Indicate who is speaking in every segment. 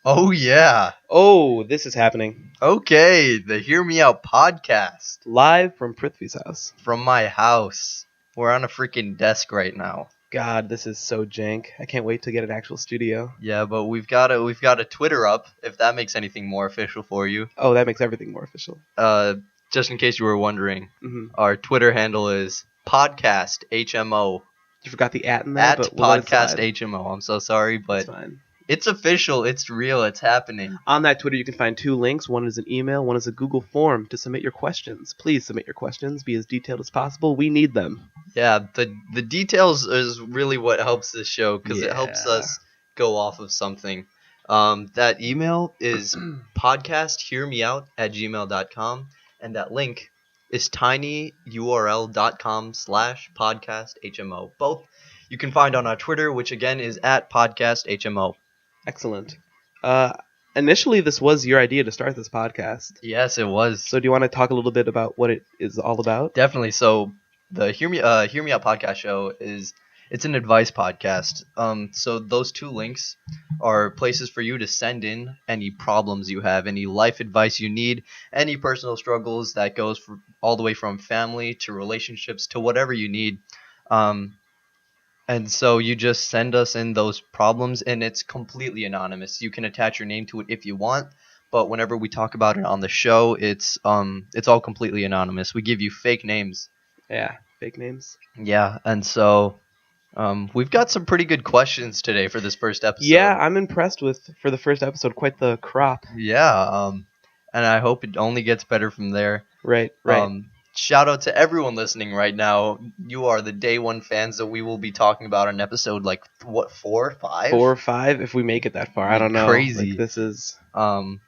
Speaker 1: Oh, yeah.
Speaker 2: Oh, this is happening.
Speaker 1: Okay, the Hear Me Out podcast.
Speaker 2: Live from Prithvi's house.
Speaker 1: From my house. We're on a freaking desk right now.
Speaker 2: God, this is so jank. I can't wait to get an actual studio.
Speaker 1: Yeah, but we've got a Twitter up, if that makes anything more official for you.
Speaker 2: Oh, that makes everything more official.
Speaker 1: Just in case you were wondering,
Speaker 2: Mm-hmm.
Speaker 1: our Twitter handle is podcasthmo.
Speaker 2: You forgot the at in there,
Speaker 1: At
Speaker 2: but we'll let it slide.
Speaker 1: podcasthmo. I'm so sorry, but
Speaker 2: It's fine.
Speaker 1: it's official. It's real. It's happening.
Speaker 2: On that Twitter, you can find 2 links. One is an email. One is a Google form to submit your questions. Please submit your questions. Be as detailed as possible. We need them.
Speaker 1: Yeah, the details is really what helps this show because it helps
Speaker 2: Yeah.
Speaker 1: us go off of something. That email is podcasthearmeout@gmail.com, and that link is tinyurl.com/podcasthmo. Both you can find on our Twitter, which again is at podcasthmo.
Speaker 2: Excellent. Initially, this was your idea to start this podcast.
Speaker 1: Yes, it was.
Speaker 2: So do you want to talk a little bit about what it is all about?
Speaker 1: Definitely. So the Hear Me Out podcast show it's an advice podcast. So those 2 links are places for you to send in any problems you have, any life advice you need, any personal struggles that goes all the way from family to relationships to whatever you need. And so you just send us in those problems, and it's completely anonymous. You can attach your name to it if you want, but whenever we talk about it on the show, it's all completely anonymous. We give you fake names.
Speaker 2: Yeah, fake names.
Speaker 1: Yeah, and so we've got some pretty good questions today for this first episode.
Speaker 2: Yeah, I'm impressed with, for the first episode, quite the crop.
Speaker 1: Yeah, and I hope it only gets better from there.
Speaker 2: Right.
Speaker 1: Shout out to everyone listening right now. You are the day one fans that we will be talking about on episode 4 or 5?
Speaker 2: 4 or 5, if we make it that far. I don't know.
Speaker 1: Crazy.
Speaker 2: Like, this is... It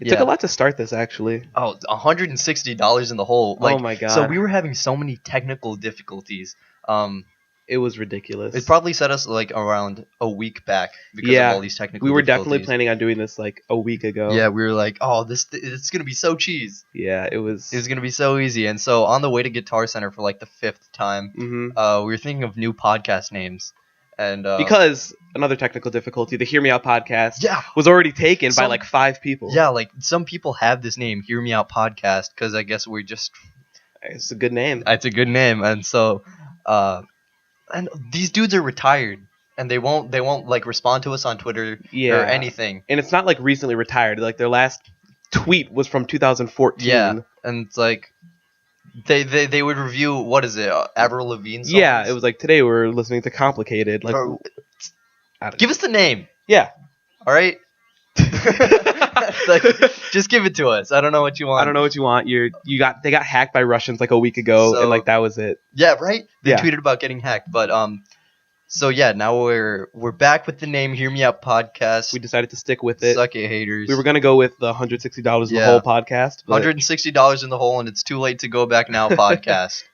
Speaker 1: Yeah.
Speaker 2: took a lot to start this, actually.
Speaker 1: Oh, $160 in the hole.
Speaker 2: Oh my god.
Speaker 1: So we were having so many technical difficulties.
Speaker 2: It was ridiculous.
Speaker 1: It probably set us around a week back because of all these technical
Speaker 2: we were
Speaker 1: difficulties.
Speaker 2: definitely planning on doing this a week ago.
Speaker 1: Yeah, we were like, oh, it's going to be so cheese.
Speaker 2: Yeah, it was
Speaker 1: Going to be so easy. And so on the way to Guitar Center for the 5th time, we were thinking of new podcast names. And
Speaker 2: because another technical difficulty, the Hear Me Out podcast
Speaker 1: Yeah.
Speaker 2: was already taken by 5 people.
Speaker 1: Yeah, some people have this name, Hear Me Out Podcast, because I guess we're just...
Speaker 2: It's a good name.
Speaker 1: It's a good name. And so... and these dudes are retired, and they won't respond to us on Twitter or anything.
Speaker 2: And it's not recently retired. Their last tweet was from 2014.
Speaker 1: Yeah, and it's they would review, what is it, Avril Lavigne songs?
Speaker 2: Yeah, it was today we're listening to Complicated.
Speaker 1: Give us the name.
Speaker 2: Yeah.
Speaker 1: All right. Just give it to us. I don't know what you want.
Speaker 2: I don't know what you want. They got hacked by Russians a week ago, and that was it.
Speaker 1: Yeah, right. They
Speaker 2: Yeah.
Speaker 1: tweeted about getting hacked, but so yeah, now we're back with the name Hear Me Out Podcast.
Speaker 2: We decided to stick with it.
Speaker 1: Suck it, haters.
Speaker 2: We were gonna go with the $160 in the whole podcast. But...
Speaker 1: $160 in the hole, and it's too late to go back now. Podcast.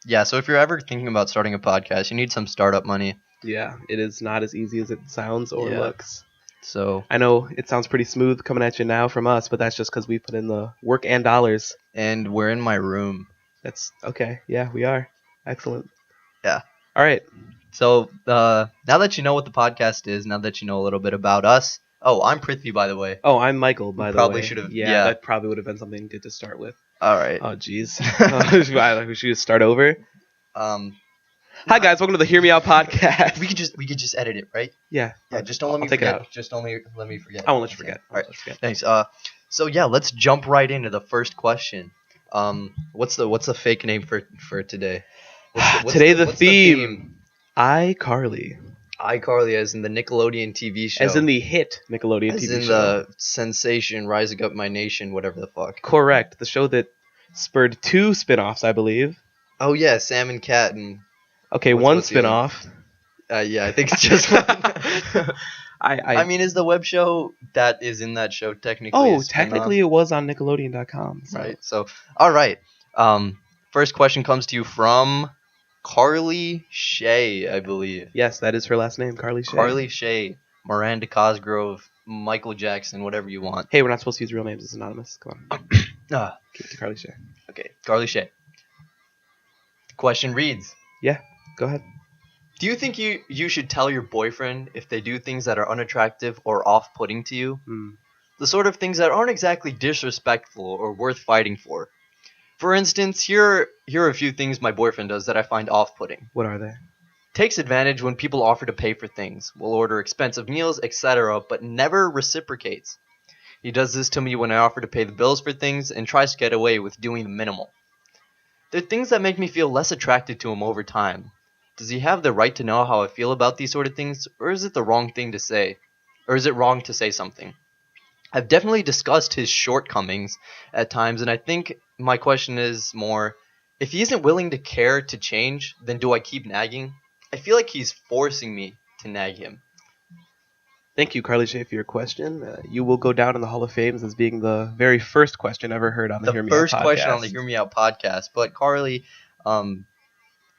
Speaker 1: Yeah. So if you're ever thinking about starting a podcast, you need some startup money.
Speaker 2: Yeah, it is not as easy as it sounds or looks.
Speaker 1: So
Speaker 2: I know it sounds pretty smooth coming at you now from us, but that's just because we put in the work and dollars.
Speaker 1: And we're in my room.
Speaker 2: That's okay. Yeah, we are. Excellent.
Speaker 1: Yeah.
Speaker 2: All right.
Speaker 1: So now that you know what the podcast is, now that you know a little bit about us. Oh, I'm Prithvi, by the way.
Speaker 2: Oh, I'm Michael, by the way.
Speaker 1: Probably should have.
Speaker 2: Yeah, that probably would have been something good to start with.
Speaker 1: All right.
Speaker 2: Oh, jeez. We should just start over. Hi guys, welcome to the Hear Me Out podcast.
Speaker 1: We could just edit it, right?
Speaker 2: Yeah.
Speaker 1: Yeah. Just don't let me
Speaker 2: take
Speaker 1: forget.
Speaker 2: It out.
Speaker 1: Just don't let me forget.
Speaker 2: I won't let you forget.
Speaker 1: All right. Thanks. So yeah, let's jump right into the first question. What's the fake name for today? What's
Speaker 2: the theme? iCarly.
Speaker 1: iCarly, as in the Nickelodeon TV show.
Speaker 2: As in the hit Nickelodeon TV show.
Speaker 1: As in the sensation Rising Up My Nation, whatever the fuck.
Speaker 2: Correct. The show that spurred 2 spin-offs, I believe.
Speaker 1: Oh yeah, Sam and Cat and...
Speaker 2: Okay, one spin-off.
Speaker 1: Yeah, I think it's just one.
Speaker 2: I
Speaker 1: mean, is the web show that is in that show technically?
Speaker 2: Oh, technically it was on Nickelodeon.com. So.
Speaker 1: Right. So, all right. First question comes to you from Carly Shay, I believe.
Speaker 2: Yes, that is her last name, Carly Shay.
Speaker 1: Carly Shay, Miranda Cosgrove, Michael Jackson, whatever you want.
Speaker 2: Hey, we're not supposed to use real names. It's anonymous. Come on. Keep it to Carly Shay.
Speaker 1: Okay, Carly Shay. The question reads.
Speaker 2: Yeah, go ahead.
Speaker 1: Do you think you should tell your boyfriend if they do things that are unattractive or off-putting to you? The sort of things that aren't exactly disrespectful or worth fighting for. For instance, here are a few things my boyfriend does that I find off-putting.
Speaker 2: What are they?
Speaker 1: Takes advantage when people offer to pay for things, will order expensive meals, etc., but never reciprocates. He does this to me when I offer to pay the bills for things and tries to get away with doing the minimal. They're things that make me feel less attracted to him over time. Does he have the right to know how I feel about these sort of things, or is it the wrong thing to say? Or is it wrong to say something? I've definitely discussed his shortcomings at times, and I think my question is more, if he isn't willing to care to change, then do I keep nagging? I feel like he's forcing me to nag him.
Speaker 2: Thank you, Carly Shay, for your question. You will go down in the Hall of Fame as being the very first question ever heard on the Hear Me Out podcast.
Speaker 1: The first question on the Hear Me Out podcast. But Carly,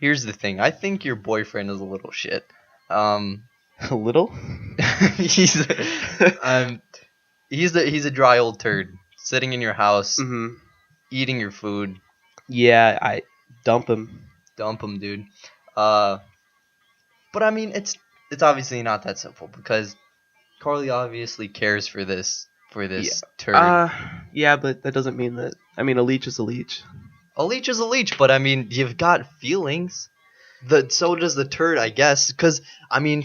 Speaker 1: here's the thing. I think your boyfriend is a little shit.
Speaker 2: A little?
Speaker 1: He's a dry old turd sitting in your house, eating your food.
Speaker 2: Yeah, I dump him.
Speaker 1: Dump him, dude. But I mean, it's obviously not that simple because Carly obviously cares for this turd.
Speaker 2: Yeah, but that doesn't mean that. I mean, a leech is a leech.
Speaker 1: A leech is a leech, but I mean, you've got feelings. So does the turd, I guess. Because I mean,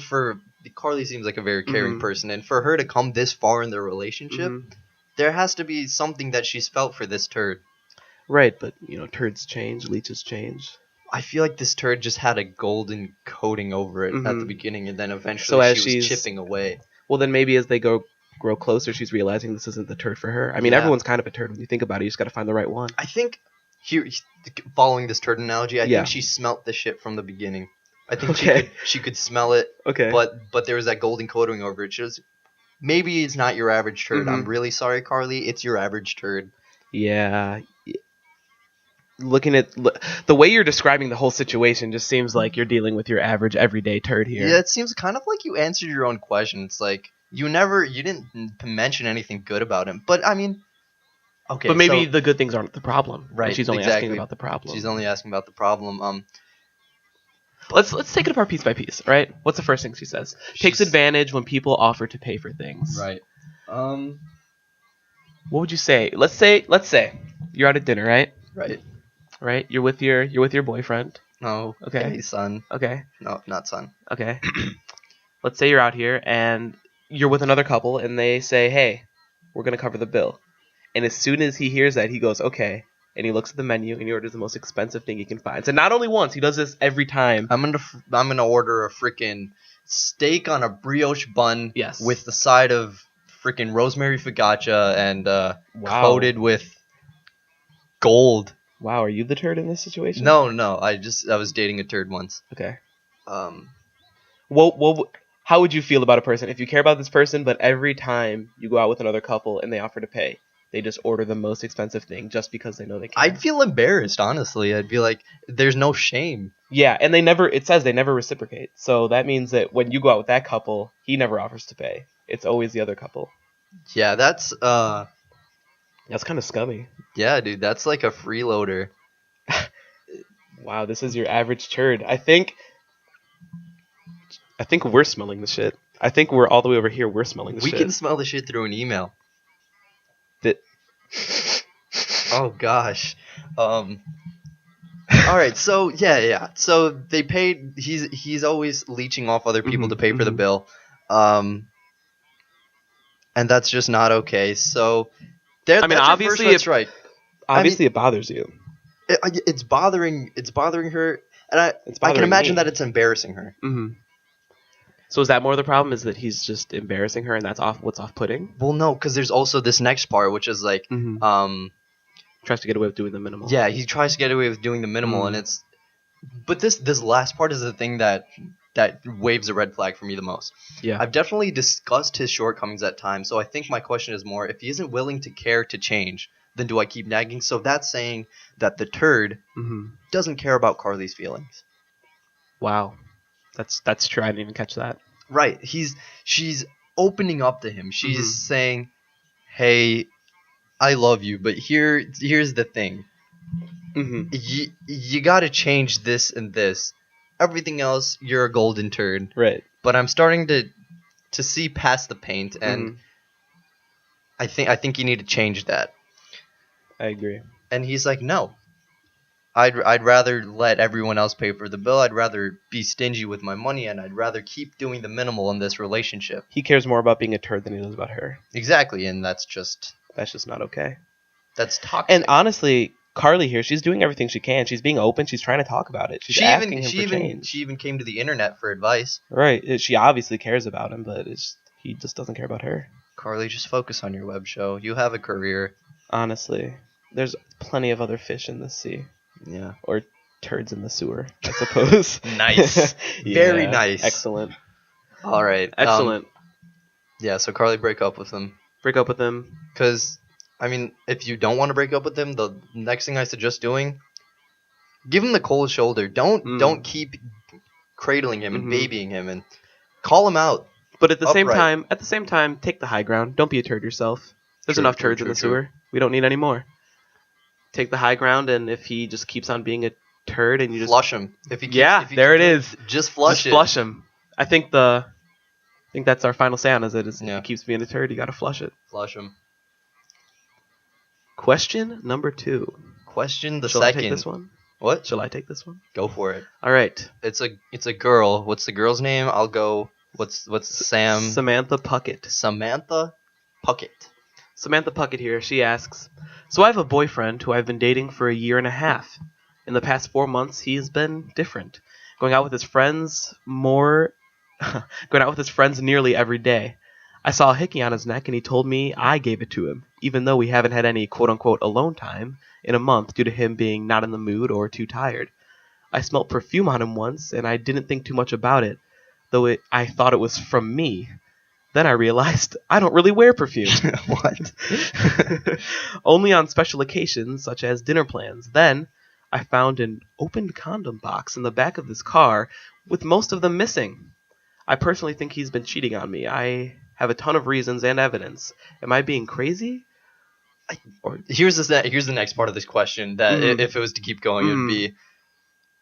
Speaker 1: Carly seems like a very caring person, and for her to come this far in their relationship, there has to be something that she's felt for this turd.
Speaker 2: Right, but turds change, leeches change.
Speaker 1: I feel like this turd just had a golden coating over it at the beginning, and then eventually she was chipping away.
Speaker 2: Well, then maybe as they grow closer, she's realizing this isn't the turd for her. I mean, everyone's kind of a turd when you think about it. You just got to find the right one.
Speaker 1: I think, following this turd analogy, I think she smelt the shit from the beginning. I think she could smell it, but there was that golden coating over it. Maybe it's not your average turd. I'm really sorry, Carly. It's your average turd.
Speaker 2: Yeah. Looking at the way you're describing the whole situation just seems like you're dealing with your average everyday turd here.
Speaker 1: Yeah, it seems kind of like you answered your own question. It's like you didn't mention anything good about him. But I mean, okay.
Speaker 2: But maybe the good things aren't the problem.
Speaker 1: Right.
Speaker 2: She's only asking about the problem.
Speaker 1: She's only asking about the problem.
Speaker 2: Let's take it apart piece by piece, right? What's the first thing she says? Takes advantage when people offer to pay for things.
Speaker 1: Right.
Speaker 2: What would you say? Let's say you're out at dinner, right?
Speaker 1: Right.
Speaker 2: Right? You're with your boyfriend.
Speaker 1: Oh, okay, son.
Speaker 2: Okay.
Speaker 1: No, not son.
Speaker 2: Okay. Let's say you're out here and you're with another couple and they say, "Hey, we're going to cover the bill." And as soon as he hears that, he goes, "Okay." And he looks at the menu and he orders the most expensive thing he can find. So not only once, he does this every time.
Speaker 1: I'm going to order a freaking steak on a brioche bun with the side of freaking rosemary focaccia and coated with gold.
Speaker 2: Wow, are you the turd in this situation?
Speaker 1: No, I was dating a turd once.
Speaker 2: Okay. How would you feel about a person if you care about this person, but every time you go out with another couple and they offer to pay, they just order the most expensive thing just because they know they can?
Speaker 1: I'd feel embarrassed, honestly. I'd be like, there's no shame.
Speaker 2: Yeah, and it says they never reciprocate. So that means that when you go out with that couple, he never offers to pay. It's always the other couple.
Speaker 1: Yeah, that's
Speaker 2: kind of scummy.
Speaker 1: Yeah, dude, that's like a freeloader.
Speaker 2: Wow, this is your average turd. I think we're smelling the shit. I think we're all the way over here. We're smelling the shit.
Speaker 1: We can smell the shit through an email. Oh gosh. All right. So yeah. So they paid. He's always leeching off other people to pay for the bill. And that's just not okay. So.
Speaker 2: Obviously, right. Obviously, it bothers you.
Speaker 1: It's bothering her, and I can imagine that it's embarrassing her.
Speaker 2: Mm-hmm. So is that more the problem? Is that he's just embarrassing her, and that's what's off-putting?
Speaker 1: Well, no, because there's also this next part, which is like,
Speaker 2: tries to get away with doing the minimal.
Speaker 1: Yeah, he tries to get away with doing the minimal, and it's. But this last part is the thing that waves a red flag for me the most.
Speaker 2: Yeah.
Speaker 1: I've definitely discussed his shortcomings at times, so I think my question is more, if he isn't willing to care to change, then do I keep nagging? So that's saying that the turd doesn't care about Carly's feelings.
Speaker 2: Wow. That's true. I didn't even catch that.
Speaker 1: Right. She's opening up to him. She's saying, "Hey, I love you, but here's the thing. You got to change this and this." everything else, you're a golden turd.
Speaker 2: Right.
Speaker 1: But I'm starting to see past the paint, and
Speaker 2: Mhm.
Speaker 1: I think you need to change that.
Speaker 2: I agree.
Speaker 1: And he's like, no. I'd rather let everyone else pay for the bill. I'd rather be stingy with my money, and I'd rather keep doing the minimal in this relationship.
Speaker 2: He cares more about being a turd than he does about her.
Speaker 1: Exactly, and that's just
Speaker 2: not okay.
Speaker 1: that's toxic.
Speaker 2: And honestly, Carly here, she's doing everything she can. She's being open. She's trying to talk about it. She's asking him for change.
Speaker 1: She even came to the internet for advice.
Speaker 2: Right. She obviously cares about him, but he just doesn't care about her.
Speaker 1: Carly, just focus on your web show. You have a career.
Speaker 2: Honestly, there's plenty of other fish in the sea.
Speaker 1: Yeah.
Speaker 2: Or turds in the sewer, I suppose.
Speaker 1: Nice. Very nice.
Speaker 2: Excellent.
Speaker 1: All right.
Speaker 2: Excellent.
Speaker 1: Yeah, so Carly, break up with him.
Speaker 2: Break up with him.
Speaker 1: Because, I mean, if you don't want to break up with him, the next thing I suggest doing, give him the cold shoulder. Don't keep cradling him and babying him, and call him out.
Speaker 2: But at the same time, take the high ground. Don't be a turd yourself. There's enough turds in the sewer. We don't need any more. Take the high ground, and if he just keeps on being a turd, and you just
Speaker 1: flush him. If he
Speaker 2: there it is.
Speaker 1: Just flush it.
Speaker 2: Flush him. I think that's our final say on it. If he keeps being a turd, you gotta flush it.
Speaker 1: Flush him.
Speaker 2: Question number 2.
Speaker 1: Question the
Speaker 2: Shall
Speaker 1: second.
Speaker 2: I take this one?
Speaker 1: What?
Speaker 2: Shall I take this one?
Speaker 1: Go for it.
Speaker 2: All right.
Speaker 1: It's a girl. What's the girl's name? I'll go. What's Sam?
Speaker 2: Samantha Puckett.
Speaker 1: Samantha Puckett.
Speaker 2: Samantha Puckett here. She asks, so I have a boyfriend who I've been dating for a year and a half. In the past 4 months, he has been different. Going out with his friends nearly every day. I saw a hickey on his neck, and he told me I gave it to him, even though we haven't had any quote-unquote alone time in a month due to him being not in the mood or too tired. I smelled perfume on him once, and I didn't think too much about it, though I thought it was from me. Then I realized I don't really wear perfume.
Speaker 1: What?
Speaker 2: Only on special occasions, such as dinner plans. Then I found an opened condom box in the back of his car with most of them missing. I personally think he's been cheating on me. I have a ton of reasons and evidence. Am I being crazy?
Speaker 1: Here's the next part of this question that if it was to keep going, it'd be,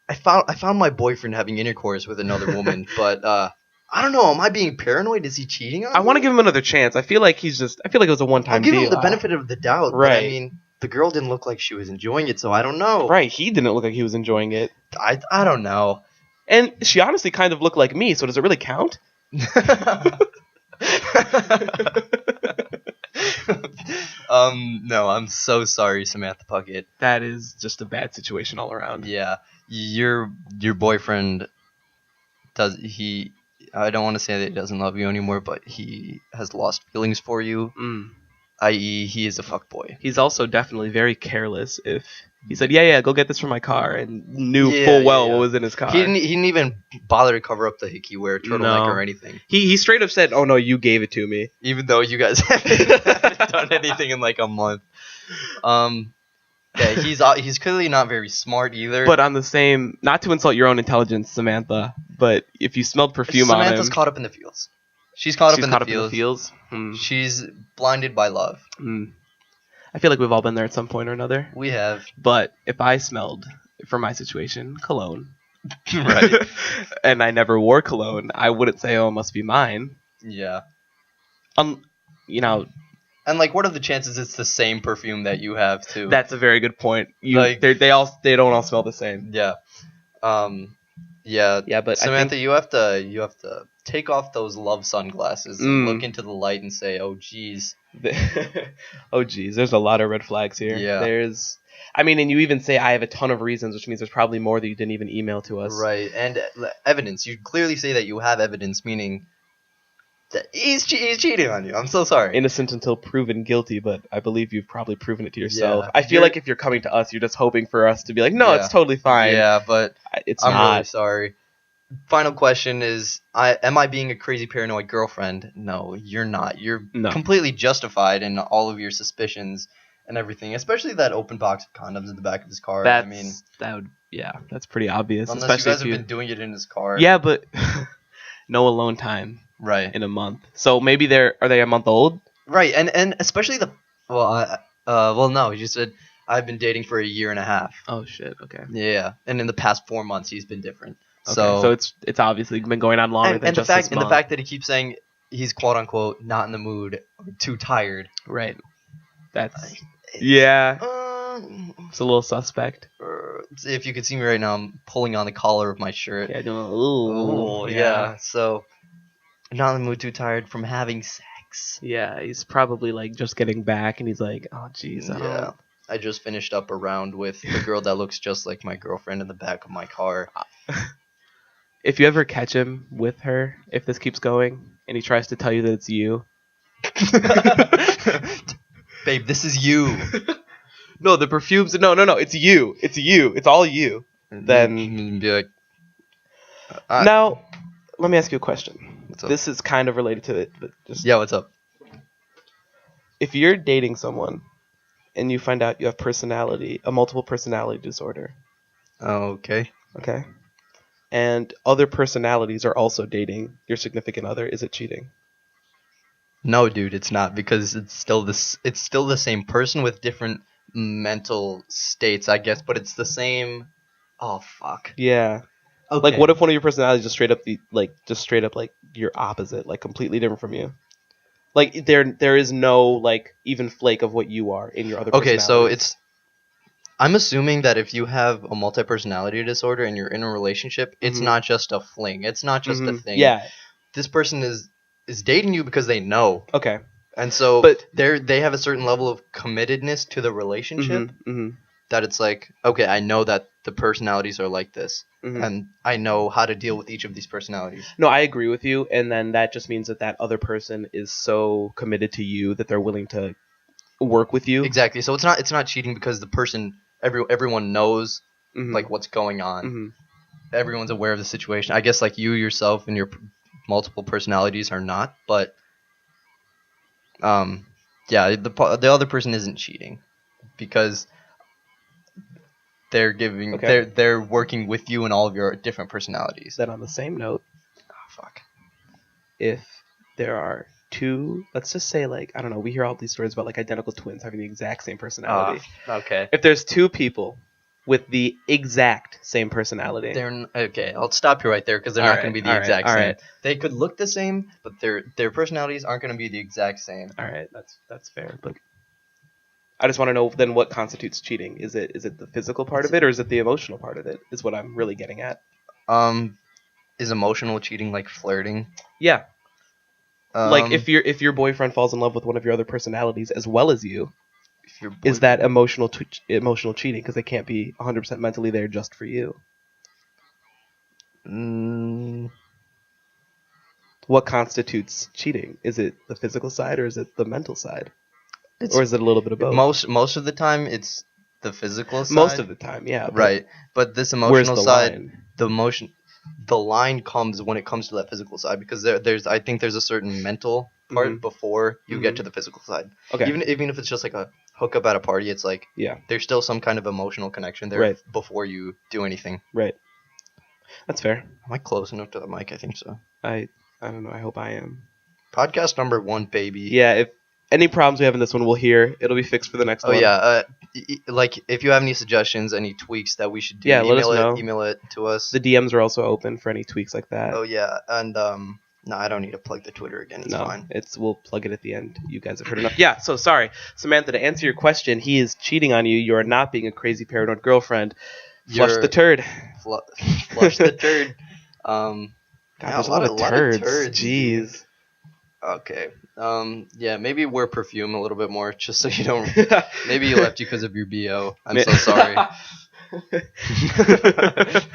Speaker 1: I found my boyfriend having intercourse with another woman, but I don't know. Am I being paranoid? Is he cheating on me?
Speaker 2: I want to give him another chance. I feel like it was a one-time deal.
Speaker 1: I'll give him the benefit of the doubt.
Speaker 2: Right.
Speaker 1: But, I mean, the girl didn't look like she was enjoying it, so I don't know.
Speaker 2: Right. He didn't look like he was enjoying it.
Speaker 1: I don't know.
Speaker 2: And she honestly kind of looked like me, so does it really count?
Speaker 1: No, I'm so sorry, Samantha Puckett.
Speaker 2: That is just a bad situation all around.
Speaker 1: Yeah. Your boyfriend I don't want to say that he doesn't love you anymore, but he has lost feelings for you, i.e. he is a fuckboy.
Speaker 2: He's also definitely very careless. If he said, yeah, go get this from my car, and knew full well what was in his car.
Speaker 1: He didn't even bother to cover up the hickey wear turtleneck or anything.
Speaker 2: He straight up said, oh no, you gave it to me.
Speaker 1: Even though you guys haven't done anything in like a month. Yeah, he's clearly not very smart either.
Speaker 2: But on the same, not to insult your own intelligence, Samantha, but if you smelled perfume on him...
Speaker 1: Samantha's caught up in the fields. She's caught up in the
Speaker 2: fields.
Speaker 1: She's blinded by love.
Speaker 2: I feel like we've all been there at some point or another.
Speaker 1: We have.
Speaker 2: But if I smelled, for my situation, cologne,
Speaker 1: right,
Speaker 2: and I never wore cologne, I wouldn't say, oh, it must be mine.
Speaker 1: Yeah.
Speaker 2: And
Speaker 1: like, what are the chances it's the same perfume that you have too?
Speaker 2: That's a very good point. They don't all smell the same.
Speaker 1: Yeah. Yeah, but Samantha, you have to take off those love sunglasses and look into the light and say, "Oh, geez."
Speaker 2: Oh, geez. There's a lot of red flags here.
Speaker 1: Yeah.
Speaker 2: And you even say I have a ton of reasons, which means there's probably more that you didn't even email to us.
Speaker 1: Right, and evidence. You clearly say that you have evidence, meaning that he's cheating on you. I'm so sorry.
Speaker 2: Innocent until proven guilty, but I believe you've probably proven it to yourself.
Speaker 1: Yeah.
Speaker 2: I feel like if you're coming to us, you're just hoping for us to be like, no, it's totally fine.
Speaker 1: Yeah, but I'm
Speaker 2: not.
Speaker 1: really sorry. Final question is, am I being a crazy paranoid girlfriend? No, you're not. You're completely justified in all of your suspicions and everything, especially that open box of condoms in the back of his car.
Speaker 2: That's pretty obvious.
Speaker 1: Unless
Speaker 2: especially
Speaker 1: you guys have been doing it in his car.
Speaker 2: Yeah, but no alone time.
Speaker 1: Right.
Speaker 2: In a month. So maybe are they a month old?
Speaker 1: Right, and especially no, you said I've been dating for a year and a half.
Speaker 2: Oh shit, okay.
Speaker 1: Yeah, and in the past 4 months he's been different.
Speaker 2: So it's obviously been going on longer than
Speaker 1: and
Speaker 2: just this month.
Speaker 1: the fact that he keeps saying he's quote unquote not in the mood, too tired.
Speaker 2: Right. Yeah. It's a little suspect.
Speaker 1: If you could see me right now, I'm pulling on the collar of my shirt.
Speaker 2: Yeah, doing
Speaker 1: Ooh, yeah. So, not in the mood, too tired from having sex.
Speaker 2: Yeah, he's probably like just getting back, and he's like, "Oh, jeez,
Speaker 1: Yeah. I just finished up a round with a girl that looks just like my girlfriend in the back of my car.
Speaker 2: If you ever catch him with her, if this keeps going, and he tries to tell you that it's you,
Speaker 1: Babe, this is you.
Speaker 2: No, the perfumes. No, it's you. It's you. It's all you. Then
Speaker 1: be like.
Speaker 2: Now, let me ask you a question.
Speaker 1: What's up?
Speaker 2: This is kind of related to it, but just
Speaker 1: Yeah, what's up?
Speaker 2: If you're dating someone and you find out you have a multiple personality disorder.
Speaker 1: Okay.
Speaker 2: Okay. And other personalities are also dating your significant other, is it cheating?
Speaker 1: No, dude, it's not, because it's still the same person with different mental states, I guess, but it's the same. Oh fuck.
Speaker 2: Yeah.
Speaker 1: Okay.
Speaker 2: Like, what if one of your personalities just straight up like your opposite, like completely different from you? Like there is no like even flake of what you are in your other
Speaker 1: Okay,
Speaker 2: personalities.
Speaker 1: so I'm assuming that if you have a multi-personality disorder and you're in a relationship, it's not just a fling. It's not just a thing.
Speaker 2: Yeah.
Speaker 1: This person is dating you because they know.
Speaker 2: Okay.
Speaker 1: And so
Speaker 2: But
Speaker 1: they have a certain level of committedness to the relationship that it's like, okay, I know that the personalities are like this, and I know how to deal with each of these personalities.
Speaker 2: No, I agree with you, and then that just means that other person is so committed to you that they're willing to work with you.
Speaker 1: Exactly. So it's not cheating because the person everyone knows like what's going on. Everyone's aware of the situation. I guess like you yourself and your multiple personalities are not, but yeah, the other person isn't cheating because they're working with you and all of your different personalities.
Speaker 2: Then on the same note, if there are two, let's just say, like, I don't know, we hear all these stories about like identical twins having the exact same personality.
Speaker 1: Okay.
Speaker 2: If there's two people with the exact same personality,
Speaker 1: okay. I'll stop you right there because they're not going to be the exact same.
Speaker 2: Right.
Speaker 1: They could look the same, but their personalities aren't going to be the exact same.
Speaker 2: All right, that's fair, but I just want to know then what constitutes cheating. Is it the physical part of it, or is it the emotional part of it? Is what I'm really getting at.
Speaker 1: Is emotional cheating like flirting?
Speaker 2: Yeah. Like if your boyfriend falls in love with one of your other personalities as well as you, is that emotional cheating because they can't be 100% mentally there just for you? What constitutes cheating? Is it the physical side or is it the mental side? Or is it a little bit of both?
Speaker 1: Most of the time it's the physical side.
Speaker 2: Most of the time, yeah.
Speaker 1: Right. But this emotional side,
Speaker 2: line?
Speaker 1: The line comes when it comes to that physical side, because I think there's a certain mental part before you get to the physical side. Okay. Even if it's just like a hookup at a party, it's like there's still some kind of emotional connection there before you do anything.
Speaker 2: Right. That's fair.
Speaker 1: Am I close enough to the mic? I think so.
Speaker 2: I don't know. I hope I am.
Speaker 1: Podcast number 1, baby.
Speaker 2: Yeah. If any problems we have in this one, we'll hear. It'll be fixed for the next one.
Speaker 1: Oh yeah. Like if you have any suggestions, any tweaks that we should do,
Speaker 2: let us know.
Speaker 1: Email it to us.
Speaker 2: The DMs are also open for any tweaks like that.
Speaker 1: Oh yeah, and no, I don't need to plug the Twitter again. It's fine.
Speaker 2: We'll plug it at the end. You guys have heard enough. Yeah. So sorry, Samantha. To answer your question, he is cheating on you. You are not being a crazy paranoid girlfriend. Flush the turd.
Speaker 1: Flush the turd.
Speaker 2: God, there's a lot of turds. Jeez.
Speaker 1: Okay. Yeah, maybe wear perfume a little bit more, just so you don't. Maybe he left you because of your BO. I'm so sorry.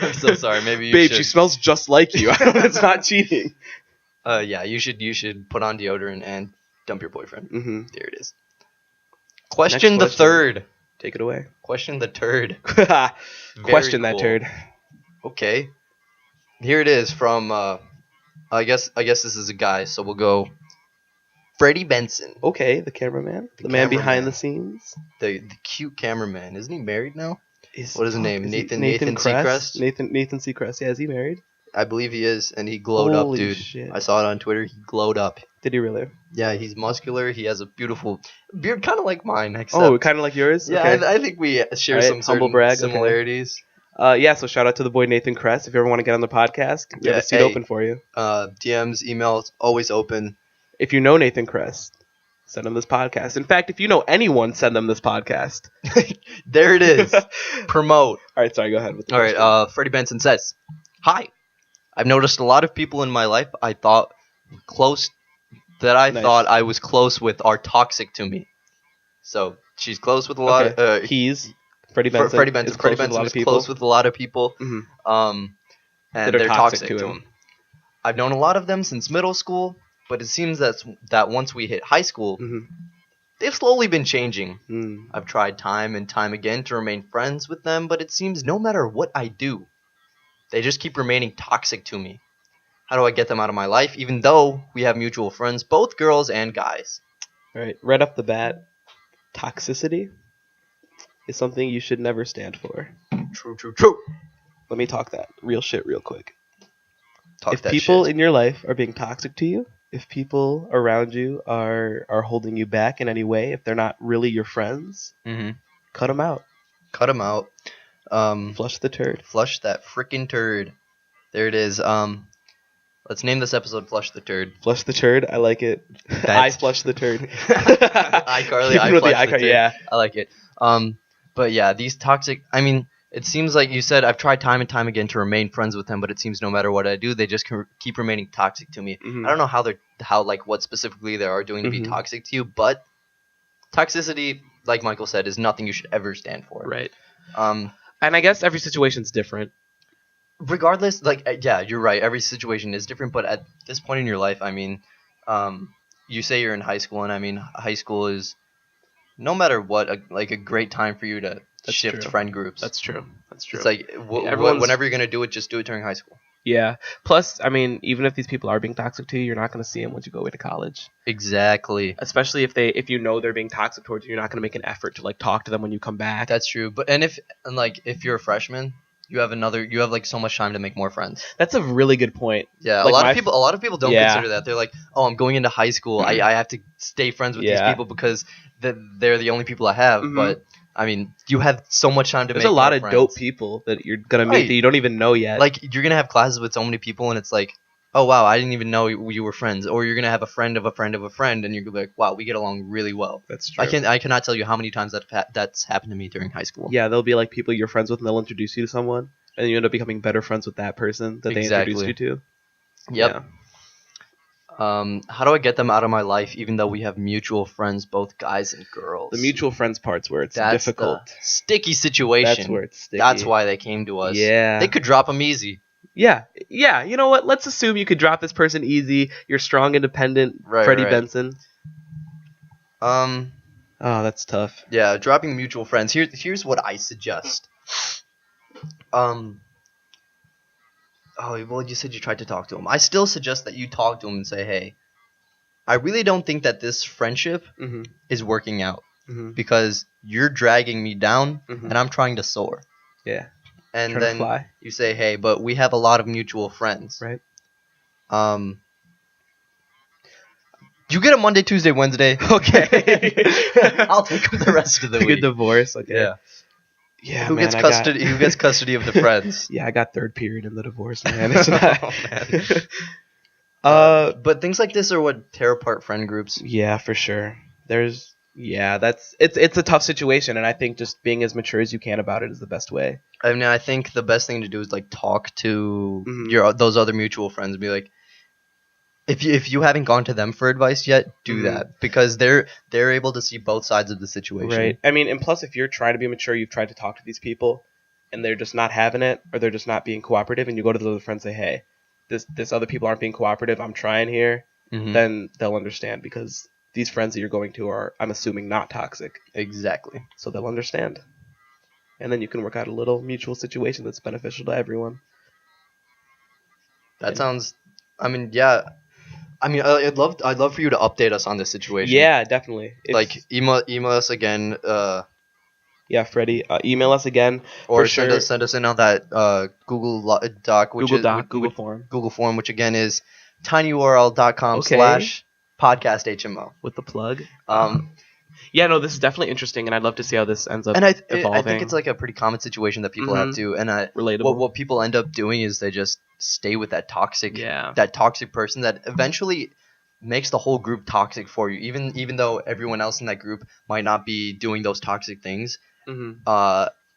Speaker 1: I'm so sorry. Maybe you
Speaker 2: Babe,
Speaker 1: should.
Speaker 2: She smells just like you. It's not cheating.
Speaker 1: Yeah, you should put on deodorant and dump your boyfriend. There it is.
Speaker 2: Question
Speaker 1: the third.
Speaker 2: Take it away.
Speaker 1: Question the turd.
Speaker 2: Question that turd.
Speaker 1: Okay. Here it is from. I guess this is a guy, so we'll go. Freddie Benson.
Speaker 2: Okay, the cameraman. The man behind the scenes.
Speaker 1: The cute cameraman. Isn't he married now? What is his name? Nathan Seacrest?
Speaker 2: Nathan Seacrest. Yeah, is he married?
Speaker 1: I believe he is, and he glowed up, dude.
Speaker 2: Shit.
Speaker 1: I saw it on Twitter. He glowed up.
Speaker 2: Did he really?
Speaker 1: Yeah, he's muscular. He has a beautiful beard, kind of like mine.
Speaker 2: Except, kind of like yours?
Speaker 1: Yeah, okay. I think we share some humble brag, similarities.
Speaker 2: So shout out to the boy Nathan Kress. If you ever want to get on the podcast, we have a seat open for you.
Speaker 1: DMs, emails, always open.
Speaker 2: If you know Nathan Kress, send him this podcast. In fact, if you know anyone, send them this podcast.
Speaker 1: There it is. Promote.
Speaker 2: All right, sorry, go ahead.
Speaker 1: All right, Freddie Benson says, "Hi, I've noticed a lot of people in my life I thought I was close with are toxic to me." So she's close with a lot of
Speaker 2: Freddie Benson.
Speaker 1: Freddie Benson is close with a lot of people.
Speaker 2: Mm-hmm.
Speaker 1: And they're toxic to him. I've known a lot of them since middle school, but it seems that once we hit high school, they've slowly been changing. I've tried time and time again to remain friends with them, but it seems no matter what I do, they just keep remaining toxic to me. How do I get them out of my life, even though we have mutual friends, both girls and guys?
Speaker 2: All right, right off the bat, toxicity is something you should never stand for.
Speaker 1: True.
Speaker 2: Let me talk that real shit real quick.
Speaker 1: If
Speaker 2: people in your life are being toxic to you, if people around you are holding you back in any way, if they're not really your friends, cut them out.
Speaker 1: Cut them out.
Speaker 2: Flush the turd.
Speaker 1: Flush that freaking turd. There it is. Let's name this episode "Flush the Turd."
Speaker 2: Flush the turd. I like it. I flush the turd.
Speaker 1: iCarly. I flush the turd.
Speaker 2: Yeah,
Speaker 1: I like it. But yeah, these toxic. I mean, it seems like you said I've tried time and time again to remain friends with them, but it seems no matter what I do, they just keep remaining toxic to me. I don't know what specifically they are doing to be toxic to you, but toxicity, like Michael said, is nothing you should ever stand for.
Speaker 2: Right. And I guess every situation's different.
Speaker 1: Regardless, you're right. Every situation is different, but at this point in your life, I mean, you say you're in high school, and I mean, high school is, no matter what, a great time for you to shift friend groups.
Speaker 2: That's true.
Speaker 1: It's like, whenever you're going to do it, just do it during high school.
Speaker 2: Yeah. Plus, I mean, even if these people are being toxic to you, you're not going to see them once you go away to college.
Speaker 1: Exactly.
Speaker 2: Especially if you know they're being toxic towards you, you're not going to make an effort to talk to them when you come back.
Speaker 1: That's true. But if you're a freshman, you have so much time to make more friends.
Speaker 2: That's a really good point.
Speaker 1: Yeah, a lot of people don't consider that. They're like, "Oh, I'm going into high school. I have to stay friends with these people because they're the only people I have." But I mean, you have so much time to make.
Speaker 2: There's a lot of dope people that you're gonna meet that you don't even know yet.
Speaker 1: Like, you're gonna have classes with so many people, and it's like, "Oh wow, I didn't even know you were friends." Or you're gonna have a friend of a friend of a friend, and you're gonna be like, "Wow, we get along really well."
Speaker 2: That's true.
Speaker 1: I cannot tell you how many times that's happened to me during high school.
Speaker 2: Yeah, there'll be like people you're friends with, and they'll introduce you to someone, and you end up becoming better friends with that person that they introduced you to.
Speaker 1: Yep. Yeah. How do I get them out of my life, even though we have mutual friends, both guys and girls?
Speaker 2: The mutual friends part's where it's difficult.
Speaker 1: The sticky situation.
Speaker 2: That's where it's sticky.
Speaker 1: That's why they came to us.
Speaker 2: Yeah.
Speaker 1: They could drop them easy.
Speaker 2: Yeah. You know what? Let's assume you could drop this person easy. You're strong, independent, Freddie Benson. Oh, that's tough.
Speaker 1: Yeah, dropping the mutual friends. Here's what I suggest. Oh, well, you said you tried to talk to him. I still suggest that you talk to him and say, "Hey, I really don't think that this friendship is working out because you're dragging me down and I'm trying to soar."
Speaker 2: Yeah.
Speaker 1: And then you say, "Hey, but we have a lot of mutual friends."
Speaker 2: Right.
Speaker 1: You get a Monday, Tuesday, Wednesday. Okay. I'll take them the rest of the week.
Speaker 2: A divorce. Okay.
Speaker 1: Yeah.
Speaker 2: Yeah,
Speaker 1: Who gets custody of the friends?
Speaker 2: Yeah, I got third period in the divorce, man. It's not...
Speaker 1: But things like this are what tear apart friend groups.
Speaker 2: Yeah, for sure. It's a tough situation, and I think just being as mature as you can about it is the best way.
Speaker 1: I mean, I think the best thing to do is talk to those other mutual friends and be like, if you haven't gone to them for advice yet, do that, because they're able to see both sides of the situation.
Speaker 2: Right. I mean, and plus, if you're trying to be mature, you've tried to talk to these people, and they're just not having it, or they're just not being cooperative, and you go to the other friends and say, "Hey, this other people aren't being cooperative. I'm trying here." Then they'll understand, because these friends that you're going to are, I'm assuming, not toxic.
Speaker 1: Exactly.
Speaker 2: So they'll understand, and then you can work out a little mutual situation that's beneficial to everyone.
Speaker 1: That sounds. I mean, yeah. I mean, I'd love for you to update us on this situation.
Speaker 2: Yeah, definitely.
Speaker 1: Email us again.
Speaker 2: Yeah, Freddie. Email us again.
Speaker 1: Or send us in on that Google Doc,
Speaker 2: Google form.
Speaker 1: Google form, which again is tinyurl.com/podcasthmo.
Speaker 2: With the plug. Yeah, no, this is definitely interesting, and I'd love to see how this ends up
Speaker 1: And I
Speaker 2: evolving.
Speaker 1: think it's like a pretty common situation that people have too. And
Speaker 2: Relatable.
Speaker 1: what people end up doing is they just stay with that toxic
Speaker 2: Yeah.
Speaker 1: person that eventually makes the whole group toxic for you. Even though everyone else in that group might not be doing those toxic things,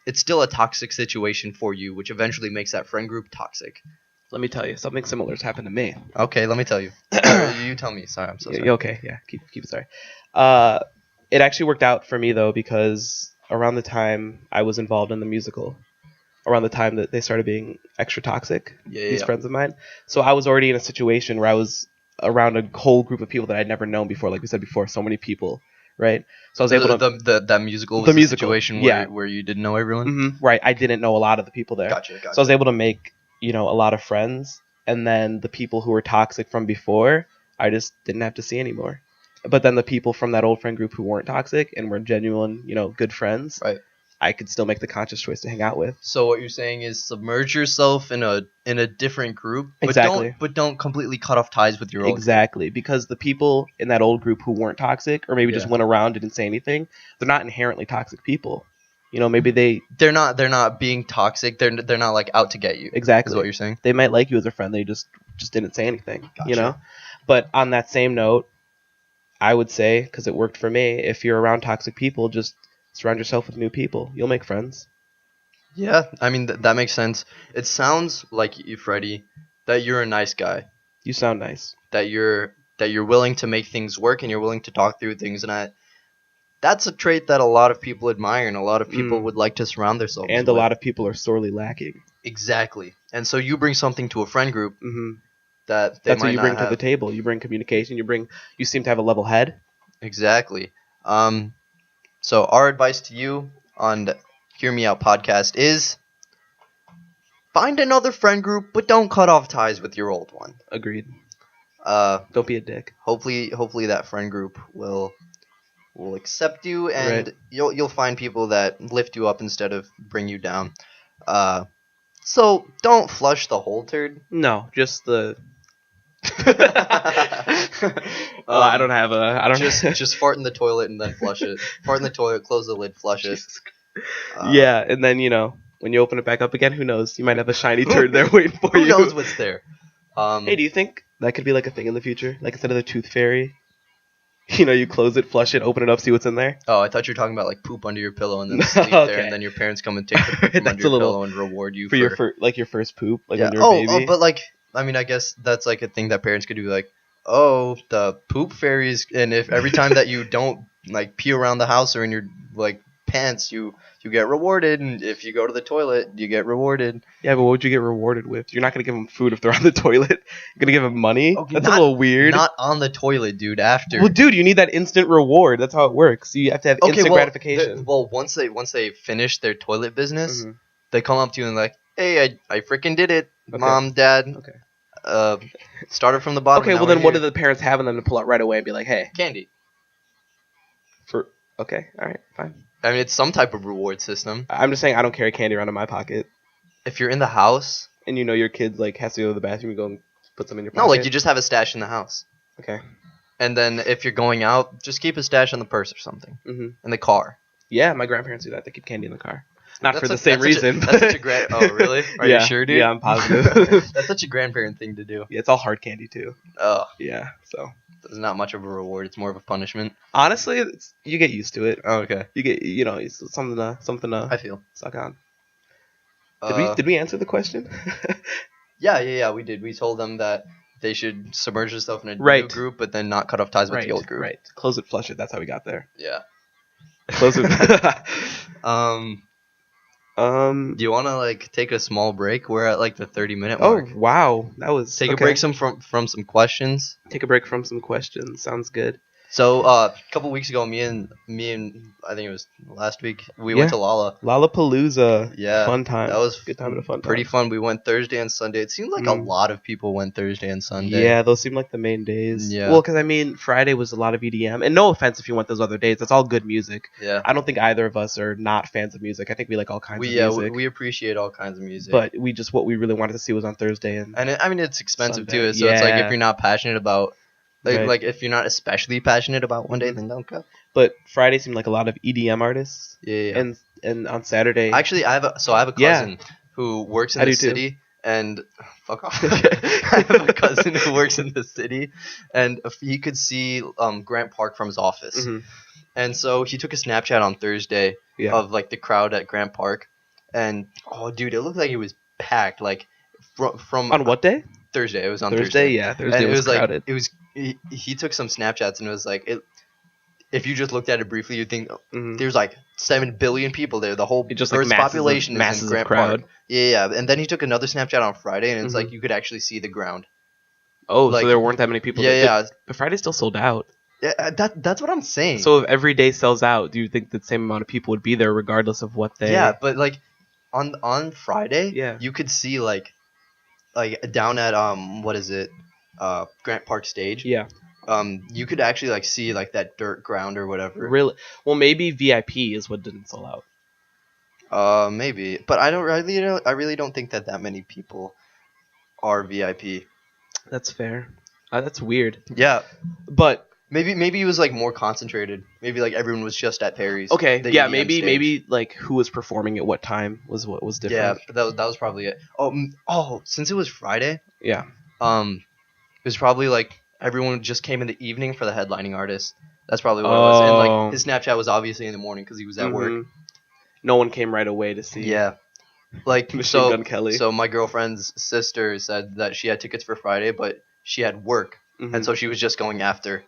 Speaker 1: it's still a toxic situation for you, which eventually makes that friend group toxic.
Speaker 2: Let me tell you, something similar has happened to me.
Speaker 1: Okay, let me tell you. You tell me. Sorry, I'm so sorry.
Speaker 2: Okay, yeah, keep it sorry. It actually worked out for me though, because around the time I was involved in the musical, around the time that they started being extra toxic, these friends of mine. So I was already in a situation where I was around a whole group of people that I'd never known before. Like we said before, so many people, right? So I was able to
Speaker 1: that musical was the situation where you didn't know everyone.
Speaker 2: Right. I didn't know a lot of the people there.
Speaker 1: Gotcha.
Speaker 2: So I was able to make a lot of friends, and then the people who were toxic from before, I just didn't have to see anymore. But then the people from that old friend group who weren't toxic and were genuine, good friends,
Speaker 1: right,
Speaker 2: I could still make the conscious choice to hang out with.
Speaker 1: So what you're saying is submerge yourself in a different group, but don't completely cut off ties with your old
Speaker 2: group. Because the people in that old group who weren't toxic, or maybe just went around and didn't say anything, they're not inherently toxic people. Maybe
Speaker 1: they're not being toxic. They're not like out to get you.
Speaker 2: Exactly.
Speaker 1: Is what you're saying.
Speaker 2: They might like you as a friend. They just didn't say anything.
Speaker 1: Gotcha.
Speaker 2: But on that same note, I would say, because it worked for me, if you're around toxic people, just surround yourself with new people. You'll make friends.
Speaker 1: Yeah, I mean that makes sense. It sounds like you, Freddie, that you're a nice guy.
Speaker 2: You sound nice.
Speaker 1: That you're willing to make things work and you're willing to talk through things, and that's a trait that a lot of people admire and a lot of people would like to surround themselves with.
Speaker 2: And a lot of people are sorely lacking.
Speaker 1: Exactly. And so you bring something to a friend group that they
Speaker 2: That's
Speaker 1: might
Speaker 2: what you
Speaker 1: not
Speaker 2: bring
Speaker 1: have.
Speaker 2: to the table. You bring communication. You seem to have a level head.
Speaker 1: Exactly. So our advice to you on the Hear Me Out podcast is find another friend group, but don't cut off ties with your old one.
Speaker 2: Agreed.
Speaker 1: Don't
Speaker 2: be a dick.
Speaker 1: Hopefully that friend group will accept you, and you'll find people that lift you up instead of bring you down. So don't flush the whole turd.
Speaker 2: No, just the. I don't have a. I don't
Speaker 1: just fart in the toilet and then flush it. Fart in the toilet, close the lid, flush it.
Speaker 2: Yeah, and then when you open it back up again, who knows? You might have a shiny turd there waiting for you.
Speaker 1: Who knows what's there?
Speaker 2: Hey, do you think that could be like a thing in the future? Like instead of the tooth fairy, you close it, flush it, open it up, see what's in there.
Speaker 1: Oh, I thought you were talking about like poop under your pillow and then sleep there, and then your parents come and take the poop from under your pillow and reward you
Speaker 2: for your first poop, like when you're a baby.
Speaker 1: Oh, but like, I mean, I guess that's like a thing that parents could do, like, oh, the poop fairies, and if every time that you don't like pee around the house or in your like pants, you get rewarded, and if you go to the toilet, you get rewarded.
Speaker 2: Yeah, but what would you get rewarded with? You're not gonna give them food if they're on the toilet. You're gonna give them money. Okay, that's a little weird.
Speaker 1: Not on the toilet, dude. After.
Speaker 2: Well, dude, you need that instant reward. That's how it works. You have to have instant gratification.
Speaker 1: Once they finish their toilet business, they come up to you and like, hey, I freaking did it, Mom, Dad.
Speaker 2: Okay.
Speaker 1: Started from the bottom.
Speaker 2: Okay, well then, what do the parents have in them to pull out right away and be like, hey,
Speaker 1: candy?
Speaker 2: Okay, all right, fine.
Speaker 1: I mean, it's some type of reward system.
Speaker 2: I'm just saying I don't carry candy around in my pocket.
Speaker 1: If you're in the house
Speaker 2: and your kid like has to go to the bathroom, you go and put some in your pocket.
Speaker 1: No, like you just have a stash in the house.
Speaker 2: Okay.
Speaker 1: And then if you're going out, just keep a stash in the purse or something. In the car.
Speaker 2: Yeah, my grandparents do that. They keep candy in the car. Not for the same reason.
Speaker 1: That's such a Oh, really? Are you sure, dude?
Speaker 2: Yeah, I'm positive.
Speaker 1: That's such a grandparent thing to do.
Speaker 2: Yeah, it's all hard candy too.
Speaker 1: Oh.
Speaker 2: Yeah, so.
Speaker 1: It's not much of a reward. It's more of a punishment.
Speaker 2: Honestly, you get used to it.
Speaker 1: Oh, okay.
Speaker 2: You get, it's something to.
Speaker 1: I feel.
Speaker 2: Suck on. Did we answer the question?
Speaker 1: Yeah, we did. We told them that they should submerge themselves in a new group, but then not cut off ties with the old group.
Speaker 2: Right. Close it, flush it. That's how we got there.
Speaker 1: Yeah.
Speaker 2: Close it.
Speaker 1: Do you want to like take a small break? We're at like the 30-minute mark.
Speaker 2: Oh wow, that was.
Speaker 1: Take a break from some questions.
Speaker 2: Take a break from some questions. Sounds good.
Speaker 1: So a couple weeks ago, me and I think it was last week, we went to
Speaker 2: Lollapalooza.
Speaker 1: Yeah,
Speaker 2: fun time.
Speaker 1: That was
Speaker 2: good time and a fun time.
Speaker 1: Pretty fun. We went Thursday and Sunday. It seemed like a lot of people went Thursday and Sunday.
Speaker 2: Yeah, those seemed like the main days.
Speaker 1: Yeah.
Speaker 2: Well, because I mean, Friday was a lot of EDM, and no offense if you went those other days, that's all good music.
Speaker 1: Yeah.
Speaker 2: I don't think either of us are not fans of music. I think we like all kinds of music.
Speaker 1: Yeah, we appreciate all kinds of music.
Speaker 2: But what we really wanted to see was on Thursday and
Speaker 1: I mean, it's expensive
Speaker 2: Sunday.
Speaker 1: too. So it's like if you're not passionate about
Speaker 2: Right.
Speaker 1: Like if you're not especially passionate about one day,
Speaker 2: Mhm.
Speaker 1: then don't go.
Speaker 2: But Friday seemed like a lot of EDM artists,
Speaker 1: Yeah.
Speaker 2: and on Saturday,
Speaker 1: Actually, I have a
Speaker 2: Yeah.
Speaker 1: cousin who works in
Speaker 2: I
Speaker 1: the
Speaker 2: do too.
Speaker 1: city, and fuck off. I have a cousin who works in the city, and if he could see Grant Park from his office,
Speaker 2: Mhm.
Speaker 1: and so he took a Snapchat on Thursday
Speaker 2: Yeah.
Speaker 1: of like the crowd at Grant Park, and oh dude, it looked like it was packed. Like from
Speaker 2: On what day?
Speaker 1: Thursday, it was on
Speaker 2: Thursday.
Speaker 1: Thursday.
Speaker 2: Yeah, Thursday
Speaker 1: And it
Speaker 2: was
Speaker 1: was like
Speaker 2: crowded.
Speaker 1: he took some Snapchats and it was like if you just looked at it briefly, you'd think
Speaker 2: Mhm.
Speaker 1: there's like 7 billion people there. The whole
Speaker 2: It's just like
Speaker 1: Earth's
Speaker 2: masses
Speaker 1: population is in
Speaker 2: of
Speaker 1: Grant
Speaker 2: crowd.
Speaker 1: Park. Yeah. And then he took another Snapchat on Friday, and it's
Speaker 2: Mhm.
Speaker 1: like you could actually see the ground.
Speaker 2: Oh,
Speaker 1: Like,
Speaker 2: so there weren't that many people.
Speaker 1: Yeah,
Speaker 2: there.
Speaker 1: yeah.
Speaker 2: But Friday still sold out.
Speaker 1: Yeah, that's what I'm saying.
Speaker 2: So if every day sells out, do you think the same amount of people would be there regardless of what they?
Speaker 1: Yeah, but like on Friday,
Speaker 2: Yeah.
Speaker 1: you could see like down at what is it, Grant Park stage.
Speaker 2: Yeah.
Speaker 1: You could actually like see like that dirt ground or whatever.
Speaker 2: Really? Well, maybe VIP is what didn't sell out.
Speaker 1: Maybe, but I really don't think that many people are VIP.
Speaker 2: That's fair. That's weird.
Speaker 1: Yeah,
Speaker 2: But
Speaker 1: maybe it was like more concentrated. Maybe like everyone was just at Perry's.
Speaker 2: okay,
Speaker 1: the
Speaker 2: yeah,
Speaker 1: EDM stage.
Speaker 2: maybe like who was performing at what time was what was
Speaker 1: Yeah,
Speaker 2: different.
Speaker 1: but that was probably it. Since it was Friday,
Speaker 2: Yeah.
Speaker 1: it was probably like everyone just came in the evening for the headlining artist. That's probably what it was. And like his Snapchat was obviously in the morning because he was at work.
Speaker 2: Mhm. No one came right away to see.
Speaker 1: Yeah. Like
Speaker 2: Machine Gun Kelly.
Speaker 1: So my girlfriend's sister said that she had tickets for Friday, but she had work,
Speaker 2: Mhm.
Speaker 1: and so she was just going after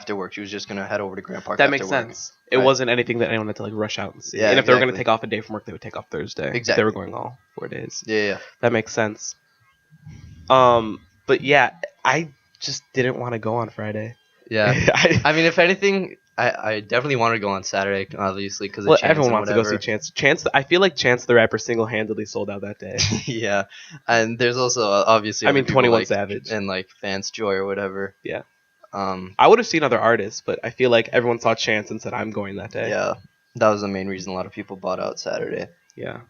Speaker 1: work. She was just gonna head over to Grant Park.
Speaker 2: That
Speaker 1: after
Speaker 2: makes
Speaker 1: work.
Speaker 2: sense. It
Speaker 1: Right.
Speaker 2: wasn't anything that anyone had to like rush out and see.
Speaker 1: Yeah,
Speaker 2: And if they were going to
Speaker 1: exactly.
Speaker 2: take off a day from work, they would take off Thursday.
Speaker 1: Exactly.
Speaker 2: If they were going all 4 days.
Speaker 1: Yeah.
Speaker 2: That makes sense. But yeah, I just didn't want to go on Friday.
Speaker 1: Yeah. I mean, if anything, I definitely wanted to go on Saturday, obviously, because
Speaker 2: well, everyone wants to go see Chance. Chance, I feel like Chance the Rapper single-handedly sold out that day.
Speaker 1: Yeah, and there's also obviously.
Speaker 2: I mean,
Speaker 1: other people
Speaker 2: 21
Speaker 1: like,
Speaker 2: Savage
Speaker 1: and like Vance Joy or whatever.
Speaker 2: Yeah.
Speaker 1: I
Speaker 2: would have seen other artists, but I feel like everyone saw Chance and said, "I'm going that day."
Speaker 1: Yeah, that was the main reason a lot of people bought out Saturday.
Speaker 2: Yeah.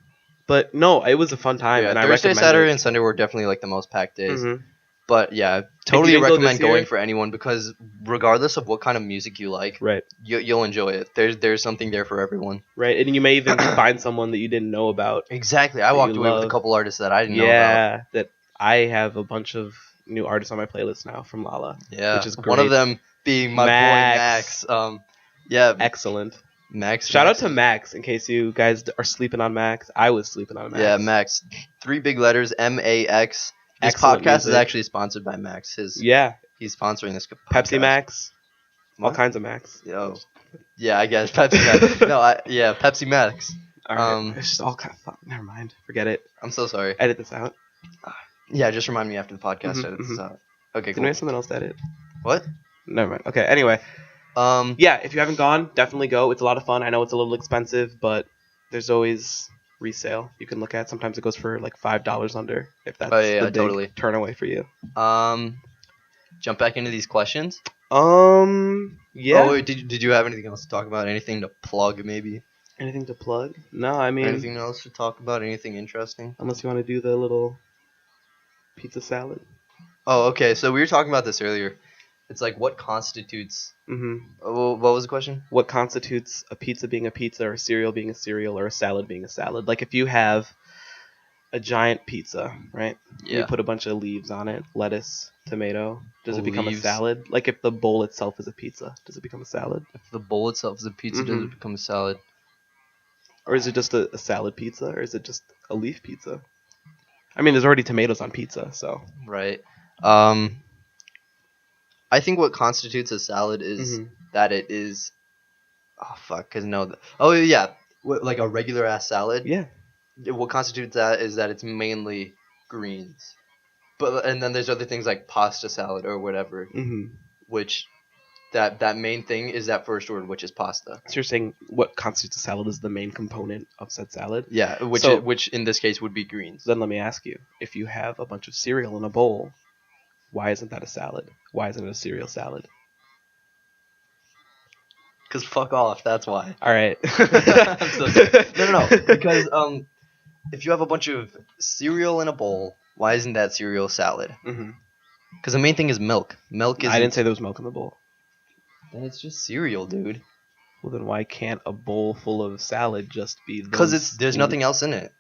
Speaker 2: But no, it was a fun time,
Speaker 1: Yeah,
Speaker 2: and
Speaker 1: Thursday,
Speaker 2: I recommend
Speaker 1: Saturday,
Speaker 2: it.
Speaker 1: and Sunday were definitely like the most packed days.
Speaker 2: Mhm.
Speaker 1: But yeah, totally
Speaker 2: didn't go
Speaker 1: recommend
Speaker 2: this year?
Speaker 1: going for anyone because regardless of what kind of music you like,
Speaker 2: Right.
Speaker 1: you'll enjoy it. There's something there for everyone.
Speaker 2: Right, and you may even find someone that you didn't know about.
Speaker 1: Exactly. I
Speaker 2: That
Speaker 1: walked
Speaker 2: you
Speaker 1: away with
Speaker 2: love.
Speaker 1: a couple artists that I didn't know about.
Speaker 2: Yeah, that I have a bunch of new artists on my playlist now from Lala.
Speaker 1: Yeah,
Speaker 2: which is
Speaker 1: one
Speaker 2: great.
Speaker 1: of them being my
Speaker 2: Max.
Speaker 1: boy Max. Yeah,
Speaker 2: Excellent.
Speaker 1: Max.
Speaker 2: Shout out to Max in case you guys are sleeping on Max. I was sleeping on Max.
Speaker 1: Yeah, Max. 3 big letters, MAX. This
Speaker 2: Excellent
Speaker 1: podcast is
Speaker 2: music.
Speaker 1: actually sponsored by Max.
Speaker 2: Yeah,
Speaker 1: He's sponsoring this podcast.
Speaker 2: Pepsi Max. All
Speaker 1: What?
Speaker 2: kinds of Max.
Speaker 1: Yo. Yeah, I guess Pepsi Max. No, Pepsi Max.
Speaker 2: All right. It's just all kind of never mind. Forget it.
Speaker 1: I'm so sorry.
Speaker 2: Edit this out.
Speaker 1: Yeah, just remind me after the podcast.
Speaker 2: Mhm,
Speaker 1: edit this
Speaker 2: mhm.
Speaker 1: out. Okay,
Speaker 2: Didn't we
Speaker 1: cool.
Speaker 2: have something else to edit?
Speaker 1: What?
Speaker 2: Never mind. Okay. Anyway, yeah. If you haven't gone, definitely go. It's a lot of fun. I know it's a little expensive, but there's always resale you can look at. Sometimes it goes for like $5 under. If that's the big
Speaker 1: totally.
Speaker 2: turn away for you.
Speaker 1: Jump back into these questions.
Speaker 2: Yeah.
Speaker 1: Oh, wait, did you have anything else to talk about? Anything to plug, maybe?
Speaker 2: Anything to plug? No, I mean,
Speaker 1: Anything else to talk about? Anything interesting?
Speaker 2: unless you want to do the little pizza salad.
Speaker 1: Oh, okay. So we were talking about this earlier. It's like what constitutes. What was the question?
Speaker 2: What constitutes a pizza being a pizza, or a cereal being a cereal, or a salad being a salad? Like if you have a giant pizza, right?
Speaker 1: Yeah.
Speaker 2: You put a bunch of leaves on it, lettuce, tomato. Does it become a
Speaker 1: Leaves.
Speaker 2: salad? Like if the bowl itself is a pizza, does it become a salad?
Speaker 1: If the bowl itself is a pizza, does it become a salad?
Speaker 2: Or is it just a salad pizza, or is it just a leaf pizza? I mean, there's already tomatoes on pizza, so.
Speaker 1: Right. I think what constitutes a salad is that it is. Oh fuck! Cause no. Oh yeah, like a regular ass salad.
Speaker 2: Yeah.
Speaker 1: What constitutes that is that it's mainly greens, and then there's other things like pasta salad or whatever, which that main thing is that first word, which is pasta.
Speaker 2: So you're saying what constitutes a salad is the main component of said salad?
Speaker 1: Yeah, which in this case would be greens.
Speaker 2: Then let me ask you, if you have a bunch of cereal in a bowl, why isn't that a salad? Why isn't it a cereal salad?
Speaker 1: Cause fuck off. That's why.
Speaker 2: All right.
Speaker 1: I'm so sorry. No. Because if you have a bunch of cereal in a bowl, why isn't that cereal salad? Because the main thing is milk. Milk is.
Speaker 2: I didn't say there was milk in the bowl.
Speaker 1: Then it's just cereal, dude.
Speaker 2: Well, then why can't a bowl full of salad just be?
Speaker 1: Because there's nothing else in it.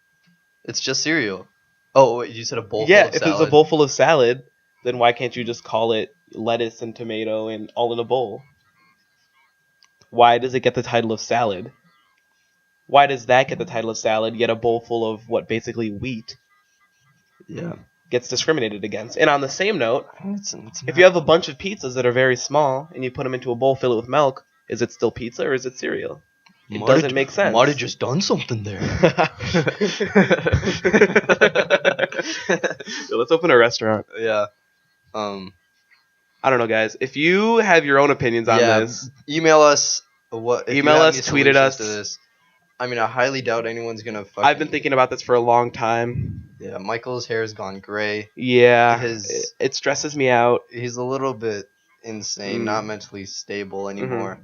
Speaker 1: It's just cereal. Oh, wait, you said a bowl full of
Speaker 2: If it's a
Speaker 1: salad.
Speaker 2: bowl full of salad, then why can't you just call it lettuce and tomato and all in a bowl? Why does it get the title of salad? Why does that get the title of salad, yet a bowl full of what basically wheat
Speaker 1: Yeah.
Speaker 2: gets discriminated against? And on the same note,
Speaker 1: It's
Speaker 2: if you have a bunch of pizzas that are very small and you put them into a bowl, fill it with milk, is it still pizza or is it cereal? It doesn't make sense.
Speaker 1: Might have just done something there.
Speaker 2: So let's open a restaurant.
Speaker 1: Yeah.
Speaker 2: I don't know, guys. If you have your own opinions on this,
Speaker 1: email us. If you
Speaker 2: email
Speaker 1: have
Speaker 2: us,
Speaker 1: any
Speaker 2: tweet at
Speaker 1: solutions
Speaker 2: us.
Speaker 1: to this. I mean, I highly doubt anyone's gonna.
Speaker 2: I've been thinking about this for a long time.
Speaker 1: Yeah, Michael's hair has gone gray.
Speaker 2: Yeah, it stresses me out.
Speaker 1: He's a little bit insane, not mentally stable anymore.
Speaker 2: Mm-hmm.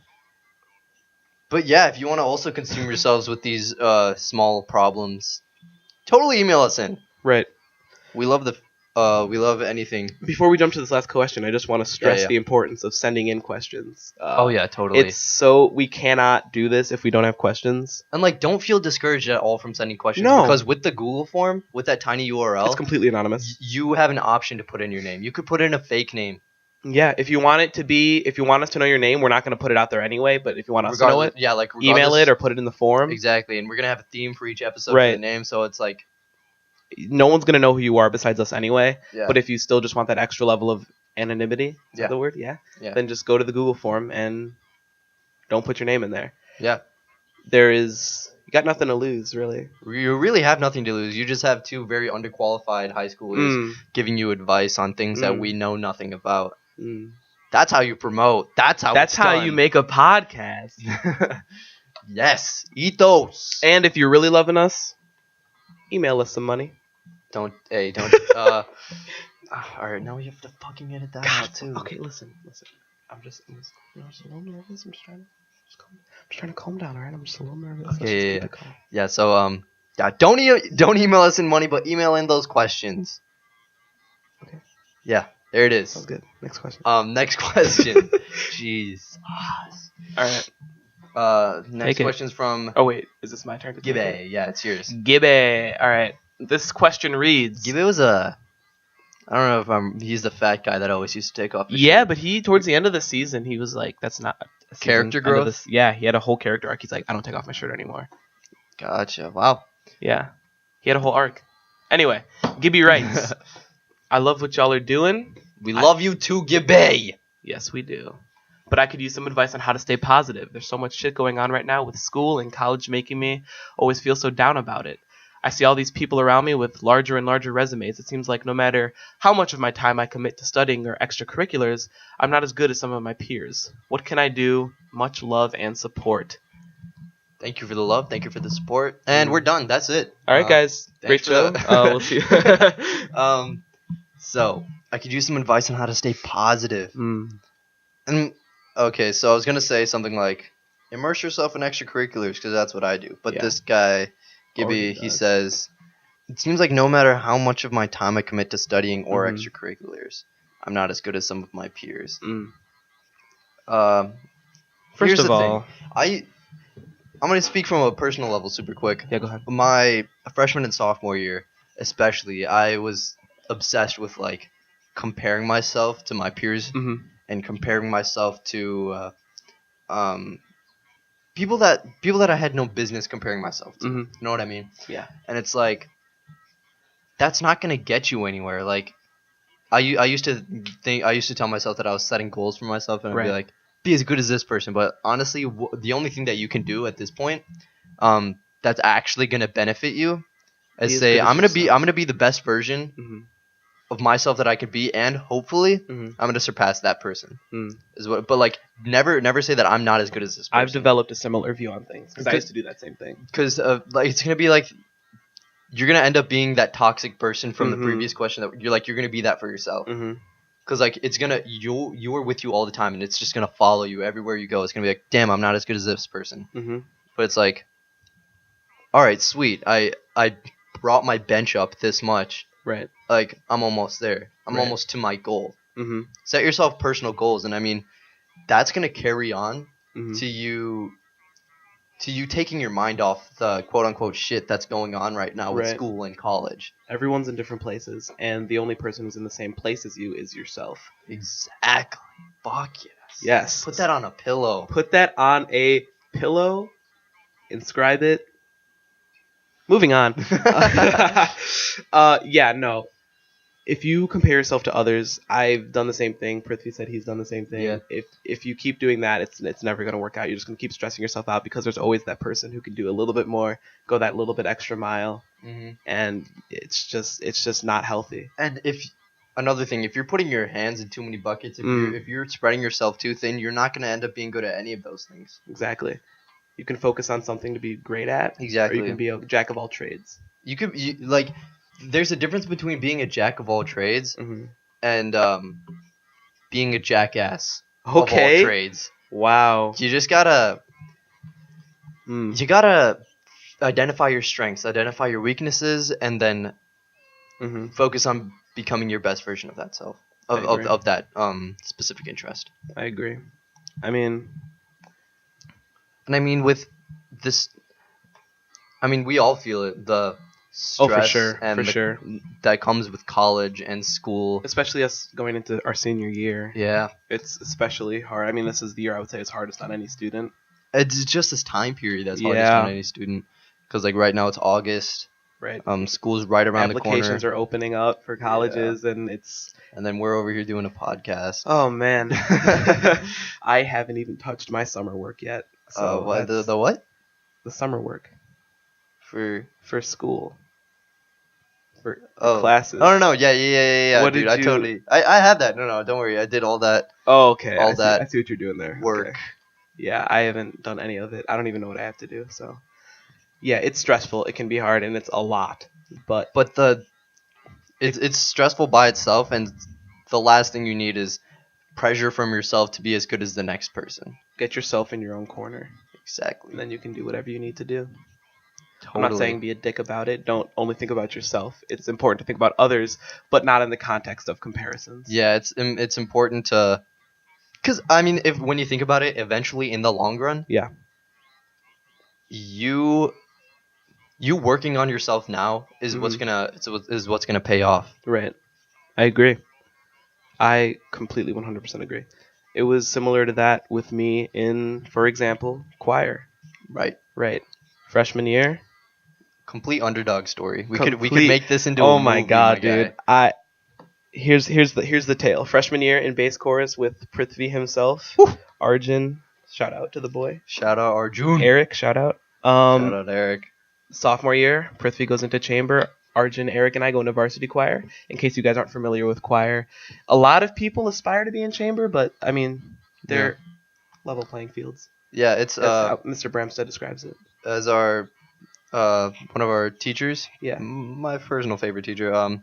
Speaker 1: But yeah, if you want to also consume yourselves with these small problems, totally email us in.
Speaker 2: Right.
Speaker 1: We love anything.
Speaker 2: Before we jump to this last question, I just want to stress
Speaker 1: Yeah.
Speaker 2: the importance of sending in questions.
Speaker 1: Oh yeah, totally.
Speaker 2: It's so we cannot do this if we don't have questions.
Speaker 1: And like, don't feel discouraged at all from sending questions.
Speaker 2: No.
Speaker 1: Because with the Google form, with that tiny URL,
Speaker 2: It's completely anonymous.
Speaker 1: you have an option to put in your name. You could put in a fake name.
Speaker 2: Yeah, if you want us to know your name, we're not going to put it out there anyway. But if you want us to know it,
Speaker 1: yeah, like
Speaker 2: email it or put it in the form.
Speaker 1: Exactly, and we're gonna have a theme for each episode
Speaker 2: Right.
Speaker 1: for the name, so it's like
Speaker 2: No one's going to know who you are besides us anyway.
Speaker 1: Yeah.
Speaker 2: But if you still just want that extra level of anonymity, is
Speaker 1: Yeah.
Speaker 2: that the word? Yeah.
Speaker 1: Yeah.
Speaker 2: Then just go to the Google form and don't put your name in there.
Speaker 1: Yeah.
Speaker 2: You got nothing to lose, really.
Speaker 1: You really have nothing to lose. You just have two very underqualified high schoolers giving you advice on things that we know nothing about. That's how you promote. That's how
Speaker 2: you make a podcast.
Speaker 1: Yes. Eat those.
Speaker 2: And if you're really loving us, email us some money.
Speaker 1: Don't. All right, now we have to fucking edit that out too.
Speaker 2: Okay, listen. I'm just a little nervous. I'm just trying to calm down. All right, I'm just a little nervous.
Speaker 1: Okay. Yeah. So don't email us in money, but email in those questions.
Speaker 2: Okay.
Speaker 1: Yeah. There it is.
Speaker 2: Sounds good. Next question.
Speaker 1: Next question. Jeez.
Speaker 2: All right.
Speaker 1: Next question's from
Speaker 2: Oh wait, is this my turn to take it?
Speaker 1: Gibbe. Yeah, it's yours.
Speaker 2: Gibbe. All right. This question reads.
Speaker 1: Gibbe was I don't know if he's the fat guy that always used to take off his
Speaker 2: Yeah,
Speaker 1: shirt.
Speaker 2: but he towards the end of the season he was like, that's not a season,
Speaker 1: Character
Speaker 2: end of
Speaker 1: growth?
Speaker 2: this- Yeah, he had a whole character arc. He's like, I don't take off my shirt anymore.
Speaker 1: Gotcha. Wow.
Speaker 2: Yeah, he had a whole arc. Anyway, Gibby writes, I love what y'all are doing.
Speaker 1: We love you too, Gibbe.
Speaker 2: Yes, we do. But I could use some advice on how to stay positive. There's so much shit going on right now with school and college making me always feel so down about it. I see all these people around me with larger and larger resumes. It seems like no matter how much of my time I commit to studying or extracurriculars, I'm not as good as some of my peers. What can I do? Much love and support.
Speaker 1: Thank you for the love. Thank you for the support. And we're done. That's it.
Speaker 2: All right, guys. Great
Speaker 1: for
Speaker 2: show.
Speaker 1: that.
Speaker 2: We'll see.
Speaker 1: So I could use some advice on how to stay positive.
Speaker 2: Mm.
Speaker 1: And okay, so I was gonna say something like immerse yourself in extracurriculars because that's what I do. But
Speaker 2: Yeah.
Speaker 1: this guy, Gibby, he says it seems like no matter how much of my time I commit to studying or extracurriculars, I'm not as good as some of my peers.
Speaker 2: Mm.
Speaker 1: Here's
Speaker 2: First of
Speaker 1: the
Speaker 2: all,
Speaker 1: thing. I'm gonna speak from a personal level super quick.
Speaker 2: yeah, go ahead.
Speaker 1: My freshman and sophomore year, especially, I was obsessed with like comparing myself to my peers and comparing myself to people that I had no business comparing myself to. You know what I mean?
Speaker 2: Yeah.
Speaker 1: And it's like that's not gonna get you anywhere. Like I used to tell myself that I was setting goals for myself, and I'd be like, be as good as this person. But honestly, the only thing that you can do at this point, that's actually gonna benefit you, is say I'm gonna be the best version of myself that I could be, and hopefully I'm gonna surpass that person. But like never say that I'm not as good as this person.
Speaker 2: I've developed a similar view on things because I used to do that same thing.
Speaker 1: Because like it's gonna be like you're gonna end up being that toxic person from the previous question that you're gonna be that for yourself. Because like it's gonna you are with you all the time, and it's just gonna follow you everywhere you go. It's gonna be like, damn, I'm not as good as this person. But it's like, all right, sweet. I brought my bench up this much.
Speaker 2: Right.
Speaker 1: Like, I'm almost there. I'm
Speaker 2: Right.
Speaker 1: almost to my goal.
Speaker 2: Mm-hmm.
Speaker 1: Set yourself personal goals, and I mean, that's gonna carry on
Speaker 2: Mm-hmm.
Speaker 1: to you taking your mind off the quote unquote shit that's going on right now with
Speaker 2: Right.
Speaker 1: school and college.
Speaker 2: Everyone's in different places, and the only person who's in the same place as you is yourself.
Speaker 1: Exactly. Fuck yes.
Speaker 2: Yes.
Speaker 1: Put that on a pillow.
Speaker 2: Put that on a pillow. Inscribe it. Moving on. Yeah, no. If you compare yourself to others, I've done the same thing. Prithvi said he's done the same thing.
Speaker 1: Yeah.
Speaker 2: If you keep doing that, it's never going to work out. You're just going to keep stressing yourself out because there's always that person who can do a little bit more, go that little bit extra mile, and it's just not healthy.
Speaker 1: And another thing, if you're putting your hands in too many buckets, if you're spreading yourself too thin, you're not going to end up being good at any of those things.
Speaker 2: Exactly. You can focus on something to be great at,
Speaker 1: Exactly.
Speaker 2: or you can be a jack of all trades.
Speaker 1: There's a difference between being a jack of all trades
Speaker 2: Mm-hmm.
Speaker 1: and being a jackass of
Speaker 2: Okay.
Speaker 1: all trades.
Speaker 2: Wow.
Speaker 1: You just gotta identify your strengths, identify your weaknesses, and then focus on becoming your best version of that self, of that specific interest.
Speaker 2: I agree. I mean,
Speaker 1: with this, we all feel it, the stress
Speaker 2: for sure.
Speaker 1: that comes with college and school.
Speaker 2: Especially us going into our senior year.
Speaker 1: Yeah.
Speaker 2: It's especially hard. I mean, this is the year I would say it's hardest on any student.
Speaker 1: It's just this time period that's hardest on any student. Because, like, right now it's August.
Speaker 2: Right.
Speaker 1: School's right around the corner.
Speaker 2: Applications are opening up for colleges, and it's...
Speaker 1: And then we're over here doing a podcast.
Speaker 2: Oh, man. I haven't even touched my summer work yet. So
Speaker 1: the what?
Speaker 2: The summer work. For school. For classes.
Speaker 1: Oh, no. Yeah.
Speaker 2: What
Speaker 1: dude,
Speaker 2: did you...
Speaker 1: I have that. No, don't worry. I did all that.
Speaker 2: Oh, okay.
Speaker 1: I
Speaker 2: see what you're doing there.
Speaker 1: Work.
Speaker 2: Okay. Yeah, I haven't done any of it. I don't even know what I have to do, so... Yeah, it's stressful. It can be hard, and it's a lot. But
Speaker 1: it's stressful by itself, and the last thing you need is pressure from yourself to be as good as the next person.
Speaker 2: Get yourself in your own corner.
Speaker 1: Exactly.
Speaker 2: And then you can do whatever you need to do.
Speaker 1: Totally.
Speaker 2: I'm not saying be a dick about it. Don't only think about yourself. It's important to think about others, but not in the context of comparisons.
Speaker 1: Yeah, it's important to... Because, when you think about it, eventually, in the long run...
Speaker 2: Yeah.
Speaker 1: You working on yourself now is what's gonna pay off.
Speaker 2: Right. I agree. I completely 100% agree. It was similar to that with me in, for example, choir.
Speaker 1: Right.
Speaker 2: Freshman year.
Speaker 1: Complete underdog story. We could make this into a movie.
Speaker 2: Oh my god, dude. Here's the tale. Freshman year in bass chorus with Prithvi himself. Woo! Arjun. Shout out to the boy.
Speaker 1: Shout out Arjun.
Speaker 2: Eric. Shout out.
Speaker 1: Shout out Eric.
Speaker 2: Sophomore year, Prithvi goes into chamber. Arjun, Eric, and I go into varsity choir. In case you guys aren't familiar with choir, a lot of people aspire to be in chamber, but they're level playing fields.
Speaker 1: Yeah, it's
Speaker 2: how Mr. Bramstead describes it.
Speaker 1: As our one of our teachers,
Speaker 2: yeah,
Speaker 1: my personal favorite teacher,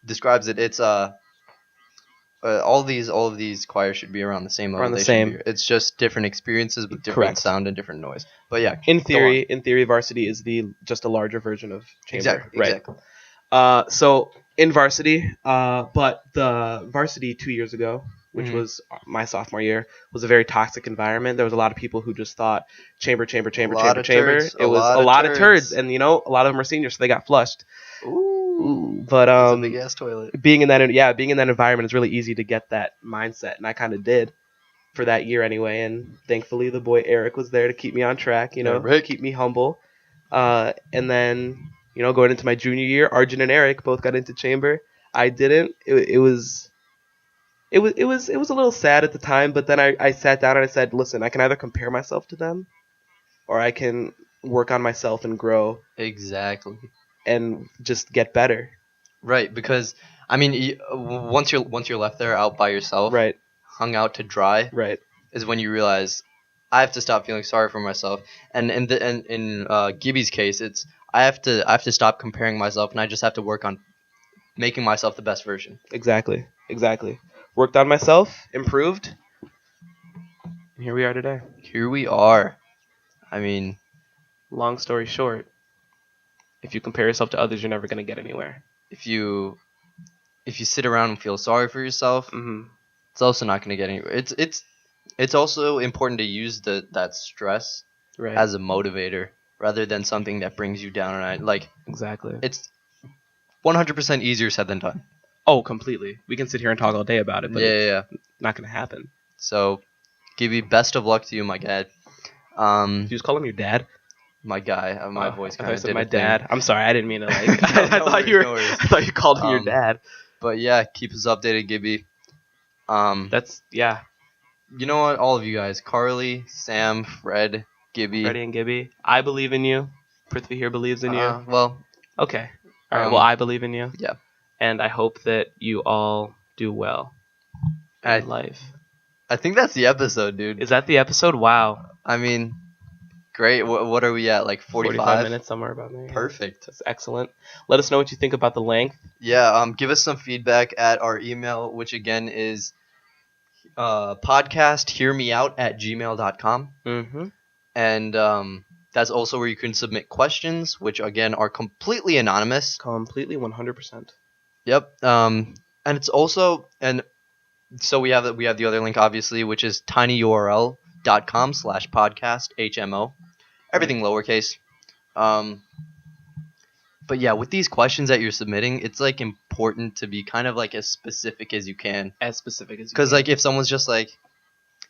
Speaker 1: describes it. It's all of these choirs should be around the same level. It's just different experiences with different sound and different noise. But yeah,
Speaker 2: in theory, varsity is just a larger version of chamber.
Speaker 1: Exactly.
Speaker 2: So in varsity, but the varsity 2 years ago, which was my sophomore year, was a very toxic environment. There was a lot of people who just thought chamber. It was a lot of turds, and a lot of them were seniors, so they got flushed.
Speaker 1: Ooh,
Speaker 2: but
Speaker 1: that's a big ass toilet.
Speaker 2: Being in that environment is really easy to get that mindset, and I kind of did for that year anyway. And thankfully, the boy Eric was there to keep me on track, keep me humble. And then going into my junior year, Arjun and Eric both got into chamber. I didn't. It was a little sad at the time, but then I sat down and I said, listen, I can either compare myself to them, or I can work on myself and grow.
Speaker 1: Exactly.
Speaker 2: And just get better.
Speaker 1: Right, because once you're left there out by yourself,
Speaker 2: right,
Speaker 1: hung out to dry,
Speaker 2: right,
Speaker 1: is when you realize I have to stop feeling sorry for myself. And in Gibby's case, it's I have to stop comparing myself, and I just have to work on making myself the best version.
Speaker 2: Exactly. Worked on myself, improved, and here we are today. Long story short, if you compare yourself to others, you're never going to get anywhere.
Speaker 1: If you if you sit around and feel sorry for yourself,
Speaker 2: Mm-hmm.
Speaker 1: it's also not going to get anywhere. It's also important to use that stress
Speaker 2: Right.
Speaker 1: as a motivator rather than something that brings you down. And like
Speaker 2: Exactly.
Speaker 1: it's 100% easier said than done.
Speaker 2: Oh, completely. We can sit here and talk all day about it, but
Speaker 1: Yeah.
Speaker 2: it's not going to happen.
Speaker 1: So, Gibby, best of luck to you, my dad.
Speaker 2: Did you just call him your dad?
Speaker 1: My guy, my voice
Speaker 2: I thought
Speaker 1: kind
Speaker 2: you
Speaker 1: of
Speaker 2: said
Speaker 1: did
Speaker 2: my
Speaker 1: a thing.
Speaker 2: dad. I'm sorry, I didn't mean to like.
Speaker 1: No,
Speaker 2: I
Speaker 1: no
Speaker 2: thought
Speaker 1: worries,
Speaker 2: you were.
Speaker 1: no worries.
Speaker 2: I thought you called him your dad.
Speaker 1: But yeah, keep us updated, Gibby.
Speaker 2: That's
Speaker 1: You know what? All of you guys, Carly, Sam, Fred, Gibby.
Speaker 2: Freddie and Gibby. I believe in you. Prithvi here believes in you.
Speaker 1: Well,
Speaker 2: Okay. All right. Well, I believe in you.
Speaker 1: yeah.
Speaker 2: And I hope that you all do well in life.
Speaker 1: I think that's the episode, dude.
Speaker 2: Is that the episode? Wow.
Speaker 1: I mean, great. What are we at? Like 45
Speaker 2: minutes, somewhere about there.
Speaker 1: Perfect.
Speaker 2: That's excellent. Let us know what you think about the length.
Speaker 1: Yeah. Give us some feedback at our email, which again is podcasthearmeout@gmail.com.
Speaker 2: Mm-hmm.
Speaker 1: And that's also where you can submit questions, which again are completely anonymous.
Speaker 2: Completely 100%.
Speaker 1: Yep. And it's also so we have the other link obviously, which is tinyurl.com/podcasthmo. Everything lowercase. But yeah, with these questions that you're submitting, it's like important to be kind of like as specific as you can.
Speaker 2: As specific as you can.
Speaker 1: Because like if someone's just like,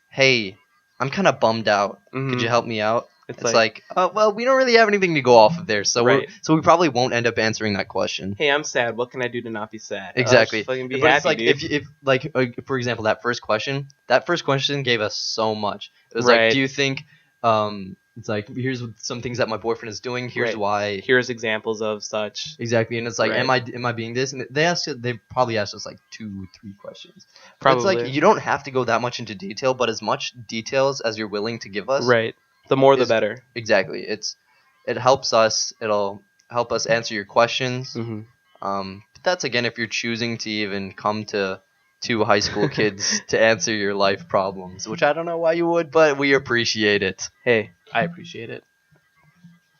Speaker 1: "Hey, I'm kind of bummed out. Could you help me out?" It's like, well, we don't really have anything to go off of there, so
Speaker 2: Right.
Speaker 1: we probably won't end up answering that question.
Speaker 2: Hey, I'm sad. What can I do to not be sad?
Speaker 1: Exactly.
Speaker 2: Just fucking be
Speaker 1: But
Speaker 2: happy,
Speaker 1: it's like
Speaker 2: dude.
Speaker 1: if like for example that first question gave us so much. It was
Speaker 2: Right.
Speaker 1: like, do you think it's like here's some things that my boyfriend is doing. Here's
Speaker 2: Right.
Speaker 1: why.
Speaker 2: Here's examples of such.
Speaker 1: Exactly, and it's like,
Speaker 2: Right.
Speaker 1: am I being this? And they probably asked us like 2-3 questions.
Speaker 2: Probably.
Speaker 1: But it's like you don't have to go that much into detail, but as much details as you're willing to give us.
Speaker 2: Right. The more, the better.
Speaker 1: Exactly. It helps us. It'll help us answer your questions.
Speaker 2: Mm-hmm.
Speaker 1: But that's again if you're choosing to even come to two high school kids to answer your life problems, which I don't know why you would, but we appreciate it.
Speaker 2: Hey, I appreciate it.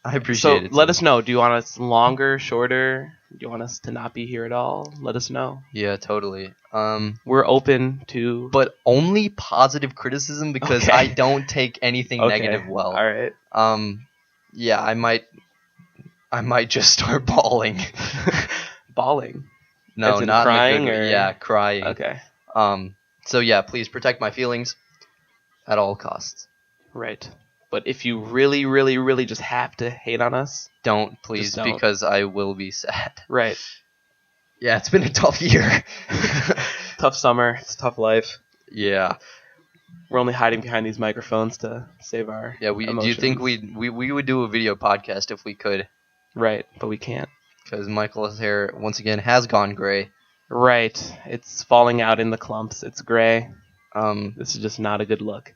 Speaker 1: I appreciate it.
Speaker 2: So let us know. Do you want us longer, shorter? Do you want us to not be here at all? Let us know.
Speaker 1: Yeah, totally.
Speaker 2: We're open to,
Speaker 1: but only positive criticism because
Speaker 2: Okay.
Speaker 1: I don't take anything negative well.
Speaker 2: All right.
Speaker 1: Yeah, I might just start bawling.
Speaker 2: Bawling.
Speaker 1: No,
Speaker 2: As in
Speaker 1: not
Speaker 2: crying,
Speaker 1: in a good way.
Speaker 2: or-
Speaker 1: Yeah, crying.
Speaker 2: Okay.
Speaker 1: So yeah, please protect my feelings at all costs.
Speaker 2: Right. But if you really, really, really just have to hate on us,
Speaker 1: Don't, please,
Speaker 2: Just don't.
Speaker 1: because I will be sad.
Speaker 2: right.
Speaker 1: Yeah, it's been a tough year.
Speaker 2: Tough summer. It's a tough life.
Speaker 1: Yeah.
Speaker 2: We're only hiding behind these microphones to save our
Speaker 1: Yeah, do you
Speaker 2: emotions.
Speaker 1: think we would do a video podcast if we could?
Speaker 2: Right, but we can't.
Speaker 1: Because Michael's hair, once again, has gone gray.
Speaker 2: Right. It's falling out in the clumps. It's gray.
Speaker 1: Um,
Speaker 2: This is just not a good look.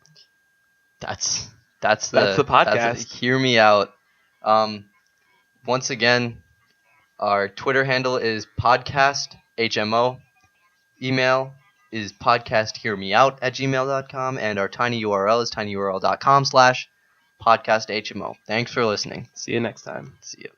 Speaker 1: That's
Speaker 2: the podcast.
Speaker 1: Hear me out. Once again, our Twitter handle is podcasthmo. Email is podcasthearmeout@gmail.com, and our tiny URL is tinyurl.com/podcasthmo. Thanks for listening.
Speaker 2: See you next time.
Speaker 1: See you.